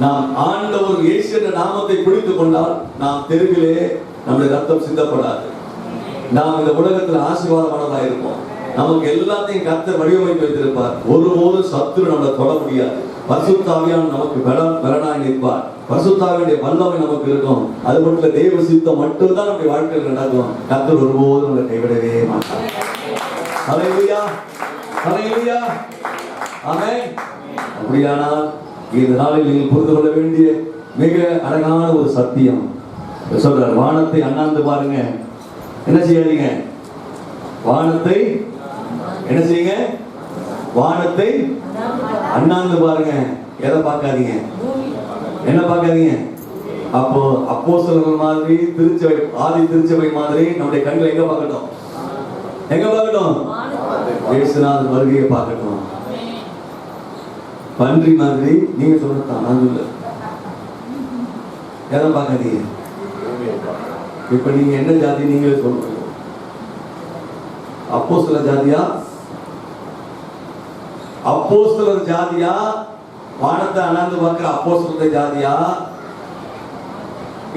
நாம் ஆண்டவர் இயேசு என்ற நாமத்தை பிடித்துக் கொண்டால் நாம் தெருவிலே நம்முடைய ரத்தம் சிந்தப்படாது. நாம் இந்த உலகத்தில் ஆசீர்வாதமானதாக இருப்போம். நமக்கு எல்லாத்தையும் கர்த்தர் வடிவமைத்து வைத்திருப்பார். ஒருபோதும் சத்துரு நம்மளை தொட முடியாது. பரிசுத்த ஆவியானவர் நமக்கு பலனாய் நிற்பார். பரிசுத்த ஆவியுடைய வல்லமை நமக்கு இருக்கும். அது மட்டும் தெய்வ சித்தம் மட்டும்தான் நம்முடைய வாழ்க்கையில் நடக்கும். கர்த்தர் ஒருபோதும் நம்மளை கைவிடவே மாட்டார். ஹல்லேலூயா, ஹல்லேலூயா, ஆமென். அப்படியானால் இந்த நாளில் நீங்கள் புரிந்து கொள்ள வேண்டிய மிக அழகான ஒரு சத்தியம் சொல்றார். வானத்தை அண்ணாந்து பாருங்க, என்ன செய்யாதீங்க? வானத்தை என்ன செய்யுங்க? வானத்தை அண்ணாந்து பாருங்க. எதை பார்க்காதீங்க? என்ன பார்க்காதீங்க? அப்போ அப்போஸ்தலர்கள் மாதிரி திருச்சபை, ஆதி திருச்சபை மாதிரி நம்முடைய கண்களை எங்க பார்க்கட்டும்? எங்க பார்க்கட்டும்? இயேசுநாதர் வருகையை பார்க்கட்டும். பன்றி மாதிரி நீங்க சொல்லத்தான், நான் சொல்ல. எதை பார்க்காதீங்க? இப்ப நீங்க என்ன ஜாதி? நீங்களே சொல்லுங்க. அப்போஸ்தலர் ஜாதியா? அப்போஸ்தலர் ஜாதியா? வானத்தை அண்ணாந்து பார்க்கிற அப்போஸ்தலர் ஜாதியா?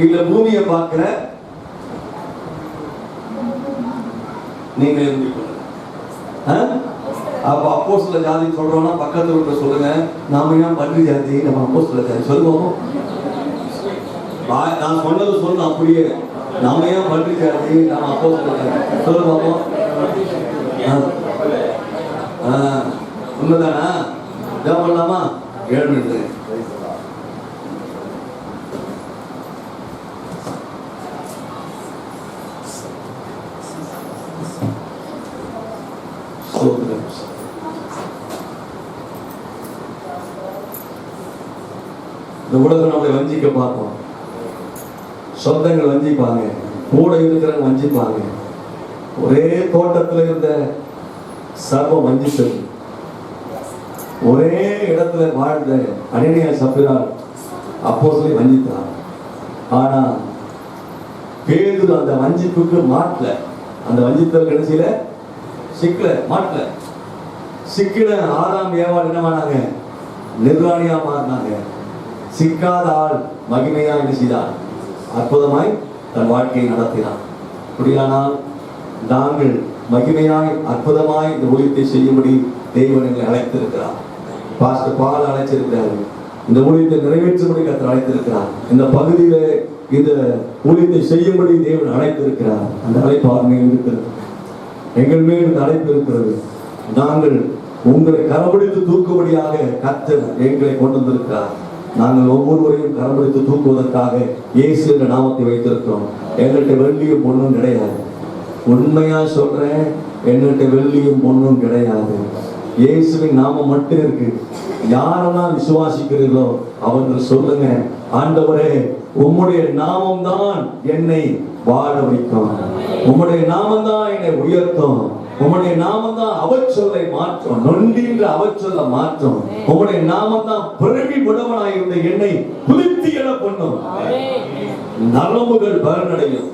இல்ல பூமியை பார்க்கிற நீங்க? அப்ப அப்போஸ்தலர் ஜாதி சொல்றோம்னா பக்கத்துல இருக்க சொல்லுங்க, நாம ஏன் பன்றி ஜாதி? நம்ம அப்போஸ்தலர் ஜாதி சொல்லுவோம். நான் சொன்னது சொல்லணும் அப்படியே. நாம ஏன் பன்றி ஜாதி? நம்ம அப்போஸ்தலர் ஜாதி சொல்லுவோம். உண்மைதானா? ஜெபம் பண்ணலாமா? 7 நிமிடம். இந்த உலகம் நம்மளை வஞ்சிக்க பார்ப்போம். சொந்தங்கள் வஞ்சிப்பாங்க, கூட இருக்கிறவங்க வஞ்சிப்பாங்க. ஒரே தோட்டத்தில் இருந்த சர்வம் வஞ்சித்தது. ஒரே இடத்துல வாழ்ந்த அனனியா சப்பீரா அப்போஸ்தலரை வஞ்சித்தார். ஆனா பேதுரு அந்த வஞ்சிப்புக்கு மாட்டல. அந்த வஞ்சித்தல் கடைசியில சிக்கல, மாட்டல. சிக்கின ஆதாம் ஏவாள் என்ன பண்ணாங்க? நிர்வாணியா மாறினாங்க. சிக்காத ஆள் மகிமையா என்ன செய்தார்? அற்புதமாய் தன் வாழ்க்கையை நடத்தினார். அப்படியானால் நாங்கள் மகிமையாய் அற்புதமாய் இந்த ஊழியத்தை செய்யும்படி தேவன் எங்களை அழைத்திருக்கிறார். பாஸ்டர் பால் அழைச்சிருக்கிறார். இந்த ஊழியத்தை நிறைவேற்றும்படி கர்த்தர் அழைத்திருக்கிறார். இந்த பகுதியில இந்த ஊழியத்தை செய்யும்படி தேவன் அழைத்திருக்கிறார். அந்த அழைப்பு அவர் மேல் இருக்கிறது, எங்கள் மேல் இந்த அழைப்பு இருக்கிறது. நாங்கள் உங்களை கரம்பிடித்து தூக்கும்படியாக கர்த்தர் எங்களை கொண்டு வந்திருக்கிறார். நாங்கள் ஒவ்வொருவரையும் கரம்பிடித்து தூக்குவதற்காக இயேசு என்ற நாமத்தை வைத்திருக்கிறோம். எங்கள்கிட்ட வெள்ளியும் பொண்ணும் கிடையாது. உண்மையா சொல்றேன், எங்கள்கிட்ட வெள்ளியும் பொண்ணும் கிடையாது. இயேசுவின் நாமம் மட்டும் இருக்கு. யாரெல்லாம் விசுவாசிக்கிறீர்களோ அவர்கள் சொல்லுங்க, ஆண்டவரே உம்முடைய நாமம் தான் என்னை வாழ வைக்கும், உம்முடைய நாமம் தான் என்னை உயர்த்தும், உம்முடைய நாமம் தான் அவச்சொல்லை மாற்றும், நொண்டின்ற அவச்சொல்ல மாற்றும், உம்முடைய நாமம் தான் பிறவி விடவனாயிருந்த என்னை குதித்து எழ பண்ணும். நரம்புகள் பலனடையும்,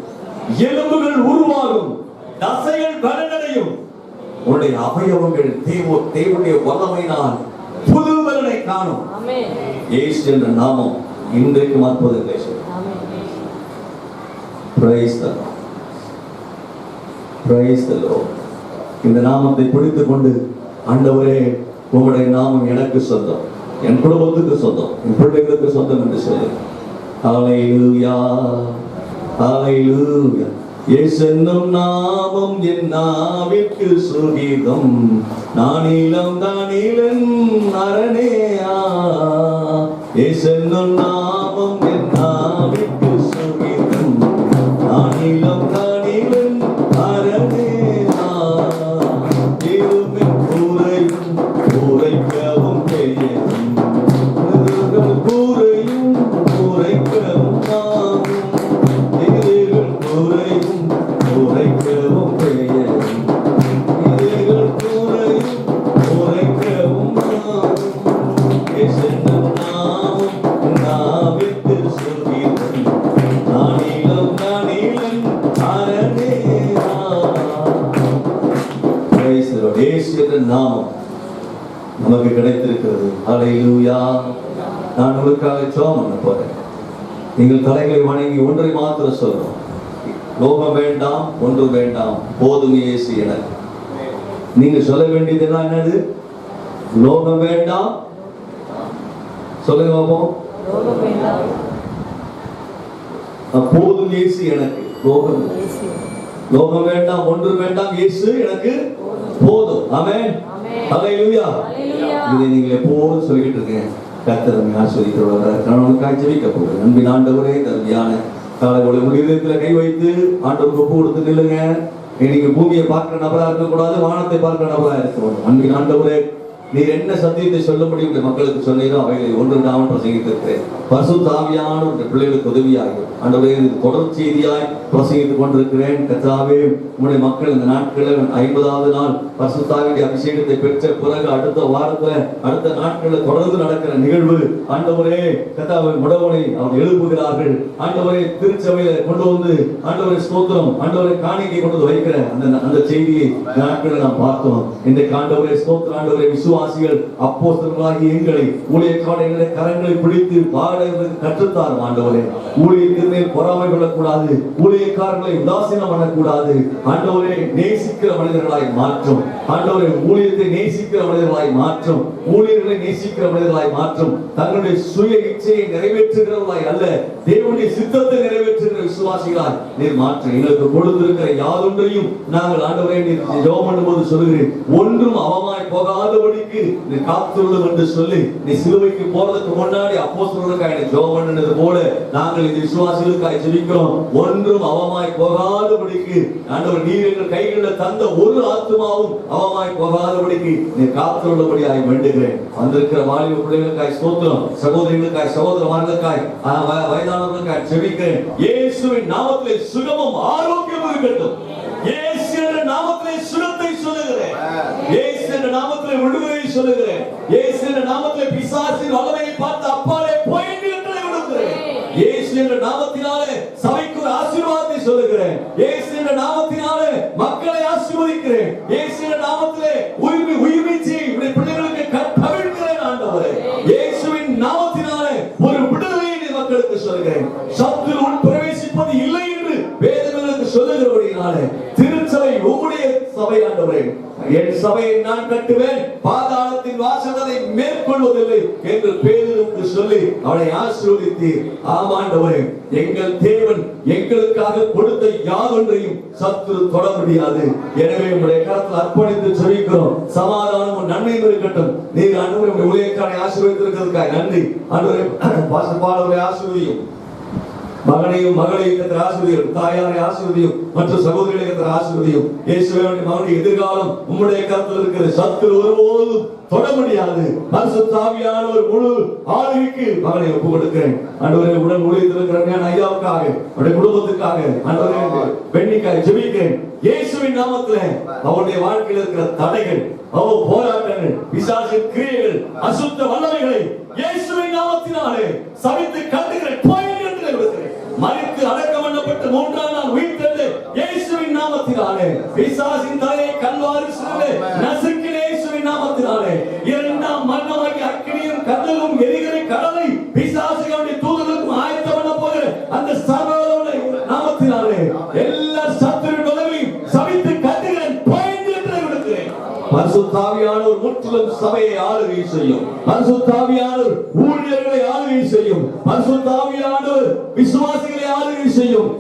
எலும்புகள் உருவாகும், தசைகள் பலனடையும். உன்னுடைய அவயவங்கள் தேவனுடைய வல்லமையினால் புது பலனை காணும். இயேசு என்ற நாமம் இன்றைக்கு அற்புதங்களை செய்யும். Praise the Lord. Praise the Lord. இந்த நாமத்தை பிடித்துக் கொண்டு, ஆண்டவரே உம்முடைய நாமம் எனக்கு சொந்தம், என் குடும்பத்துக்கு சொந்தம், என் பிள்ளைகளுக்கு சொந்தம் என்று சொல்லு. ஹல்லேலூயா, ஹல்லேலூயா. இயேசு என்னும் நாமம் என் நாவிற்கு சுகீதம், நானிலம் தானிலன் அரணேயா. இயேசு என்னும் நாமம் என் நாவிற்கு சுகீதம், நானிலம் தானிலன் அரணேயா. இருமின் கூரையும் கூரைக்கவும் பெயரும், கூரையும் கூரைக்கவும் நாமும், இதழ்கள் கூரையும் கூரைக்கவும் பெயரும், இதழ்கள் கூரையும் கூரைக்கவும் கிடைத்திருக்கிறது. அல்லேலூயா. நான் உங்களுக்காக ஜெபம் பண்ண போறேன். நீங்கள் தலைகளை வணங்கி ஒன்றை மாத்திரம் சொல்றோம். லோகம் வேண்டாம், ஒன்று வேண்டாம், போதும் இயேசு எனக்கு. நீங்க சொல்ல வேண்டியது என்னது? லோகம் வேண்டாம். சொல்லுங்க பாப்போம். போதும் இயேசு எனக்கு. லோகம் வேண்டாம், ஒன்று வேண்டாம், இயேசு எனக்கு போதும். ஆமென். ஹல்லேலூயா. இதை நீங்கள் எப்போதும் சொல்லிட்டு இருக்கேன். கர்த்தர் நம்மை ஆசீர்வதிக்கிறவராக நான் உங்களுக்காக ஜெபிக்க போகிறேன். அன்பின் ஆண்டவரே, தருமையான காலை இதயத்துல கை வைத்து ஆண்டவருக்கு ஒப்பு கொடுத்து நில்லுங்க. நீங்க பூமியை பார்க்கிற நபரா இருக்கக்கூடாது, வானத்தை பார்க்கிற நபரா இருக்கணும். அன்பின் ஆண்டவரே, நீர் என்ன சத்தியத்தை சொல்ல முடியும் மக்களுக்கு சொன்னீரோ அவைகளை ஒன்று நான் பிரசங்கித்திருக்கிறேன். பரிசுத்த ஆவியான பிள்ளைகளுக்கு உதவியாகும். ஆண்டவரே, தொடர் செய்தியாய் பிரசங்கித்துக் கொண்டிருக்கிறேன். கர்த்தாவே, உங்களுடைய மக்கள் இந்த நாட்களில் 50வது நாள் பரிசுத்த ஆவியுடைய அபிஷேகத்தை பெற்ற பிறகு அடுத்த வாரத்துல அடுத்த நாட்களில் தொடர்ந்து நடக்கிற நிகழ்வு. ஆண்டவரே, கர்த்தாவே, முடவனை அவர் எழுப்புகிறார்கள். ஆண்டவரே, திருச்சபையில கொண்டு வந்து ஆண்டவரை ஸ்தோத்திரம், ஆண்டவரை காணிக்கை கொண்டு வந்து வைக்கிற அந்த செய்தியை நாட்களில் நாம் பார்த்தோம். இன்றைக்கு ஆண்டவரே ஸ்தோத்திரம், ஆண்டவரை விசுவாசிகள் அப்போஸ்தலர்களாகிய எங்களை ஊழியக்காரர்களை கரங்களை பிடித்து பாட கற்றுத்தாரும். ஆண்டவரே, ஊழியத்தின் மேல் பொறாமை கொள்ளக்கூடாது, ஊழியக்காரர்களை உதாசீனம் பண்ணக்கூடாது. ஆண்டவரே, நேசிக்கிற மனிதர்களாய் மாற்றும். ஆண்டவரே, ஊழியத்தை நேசிக்கிற மனிதர்களாய் மாற்றும். ஊழியர்களை நேசிக்கிற மனிதர்களாய் மாற்றும். தங்களுடைய சுய இச்சையை நிறைவேற்றுகிறவர்களாய் அல்ல, தேவனுடைய சித்தத்தை நிறைவேற்றுகிற விசுவாசிகளாய் நீர் மாற்று. எங்களுக்கு கொடுத்திருக்கிற யாதொன்றையும் நாங்கள் ஆண்டவரே நீர் ஜெபம் பண்ணும்போது சொல்லுகிறேன், ஒன்றும் அவமாய் போகாதபடிக்கு நீ காத்துள்ளது என்று சொல்லி நீ சிலுவைக்கு போறதுக்கு முன்னாடி அப்போஸ்தலர்களுக்காக ஜெபம் பண்ணினது போல நாங்கள் இந்த விசுவாசிகளுக்காக ஜெபிக்கிறோம். ஒன்றும் அவமாய் போகாதபடிக்கு ஆண்டவர் நீர் எங்கள் கைகளில் தந்த ஒரு ஆத்துமாவும் அவமாய் போகாதபடிக்கு நீ காத்துள்ளபடியாய் வேண்டுகிறேன். வந்திருக்கிற வாலிப பிள்ளைகளுக்காய் ஸ்தோத்திரம், சகோதரிகளுக்காய் சகோதரமார்களுக்காய் வயதானவர்களுக்காய் ஜெபிக்கிறேன். இயேசுவின் நாமத்திலே சுகமும் ஆரோக்கியமும் இருக்கட்டும். இயேசு என்ற நாமத்திலே சுகத்தை சொல்லுகிறேன். இயேசு என்ற நாமத்திலே விடுதலை சொல்லுகிறேன். இயேசு என்ற நாமத்திலே பிசாசின் வல்லமையை பார்த்து அப்பாலே போய் என்று விடுகிறேன். இயேசு என்ற நாமத்தினாலே சபைக்கு ஒரு ஆசீர்வாதத்தை சொல்லுகிறேன். இயேசு என்ற நாமத்தினாலே மக்களை ஆசீர்வதிக்கிறேன். இயேசு என்ற நாமத்திலே உயிர்மீச்சி உடைய பிள்ளைகளுக்கு கட்டவிழ்கிறேன். ஆண்டவரே, இயேசுவின் நாமத்தினாலே ஒரு விடுதலையை மக்களுக்கு சொல்கிறேன். சத்துரு உள் பிரவேசிப்பது இல்லை என்று வேதங்களுக்கு சொல்லுகிறபடினாலே திருச்சபை உம்முடைய சபை. ஆண்டவரே, என் சபையை நான் கட்டுவேன், பாதாளத்தின் வாசல் அதை மேற்கொள்வதில்லை என்று பேதுருக்கு சொல்லி அவனை ஆசீர்வதித்தீர். ஆமாண்டவரே, எங்கள் தேவன் எங்களுக்காக கொடுத்த யாதொன்றையும் சத்துரு தொட முடியாது. எனவே உங்களுடைய கரத்தில் அர்ப்பணித்து ஜெபிக்கிறோம். சமாதானமும் நன்மையும் இருக்கட்டும். நீர் ஆண்டவரே ஊழியக்காரரை ஆசீர்வதித்திருக்கிறதுக்காக நன்றி. ஆண்டவரே, பாசப்பாளரை ஆசீர்வதியும், மகனையும் மகளையும் கர்த்தர் ஆசீர்வதியும், தாயாரை ஆசீர்வதியும், மற்ற சகோதரிகளை கர்த்தர் ஆசீர்வதியும். இயேசுவே, மகனுடைய எதிர்காலம் உம்முடைய கரத்தில் இருக்கிறது. சத்துரு ஒருபோதும் தொட முடியாது. பரிசுத்த ஆவியானவர் முழு ஆளுகைக்கு மகனை ஒப்புக் கொடுக்கிறேன். ஆண்டவரே, உடன் ஊழியத்திருக்கிற ஐயாவுக்காக, அவருடைய குடும்பத்துக்காக, ஆண்டவரே பெண்ணிக்காக ஜெபிக்கிறேன். இயேசுவின் நாமத்திலே அவருடைய வாழ்க்கையில் இருக்கிற தடைகள், போராட்டங்கள், பிசாசின் கிரியைகள், அசுத்த வல்லமைகளை இயேசுவின் நாமத்தினாலே சபித்து கட்டுகிறேன். மரித்து அடக்கம் பண்ணப்பட்ட 3ஆம் நாள் உயிர்த்தெழுந்து இயேசுவின் நாமத்தினாலே பிசாசின் தலையை கல்வாரி சிலுவையிலே நசுக்கின இயேசுவின் நாமத்தினாலே 2ஆம் மரணமாகிய அக்கினியும் கந்தலும் எரிகிற கடலை பிசாசுகளுடைய தூதர்களுக்கும் ஆயத்தம் பண்ண போகிற அந்த சர்வவல்லமை நாமத்தினாலே எல்லா சத்துருவின் வல்லமையும் சபித்து கட்டுகிறேன். பயந்து என்று விடுகிறேன். பரிசுத்த ஆவியானவர் முற்றிலும் சபையை ஆளுகை செய்யும். பரிசுத்த ஆவியானவர் ஊழியர்களை ஆளுகை செய்யும். பரிசுத்த ஆவியானவர் விசுவாசிகளை ஆளுகை செய்யும்.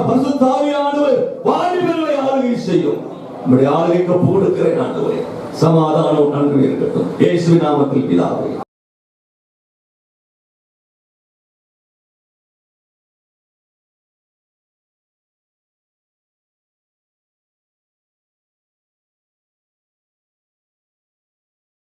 பரிசுத்த ஆவியானவர் வாலிபர்களை ஆளுகை செய்யும். நம்முடைய ஆளுகைக்கு ஒப்புக் கொடுக்கிறேன். ஆண்டவரே, சமாதானம் நன்மை இருக்கட்டும். இயேசுவின் நாமத்தில் பிதாவே.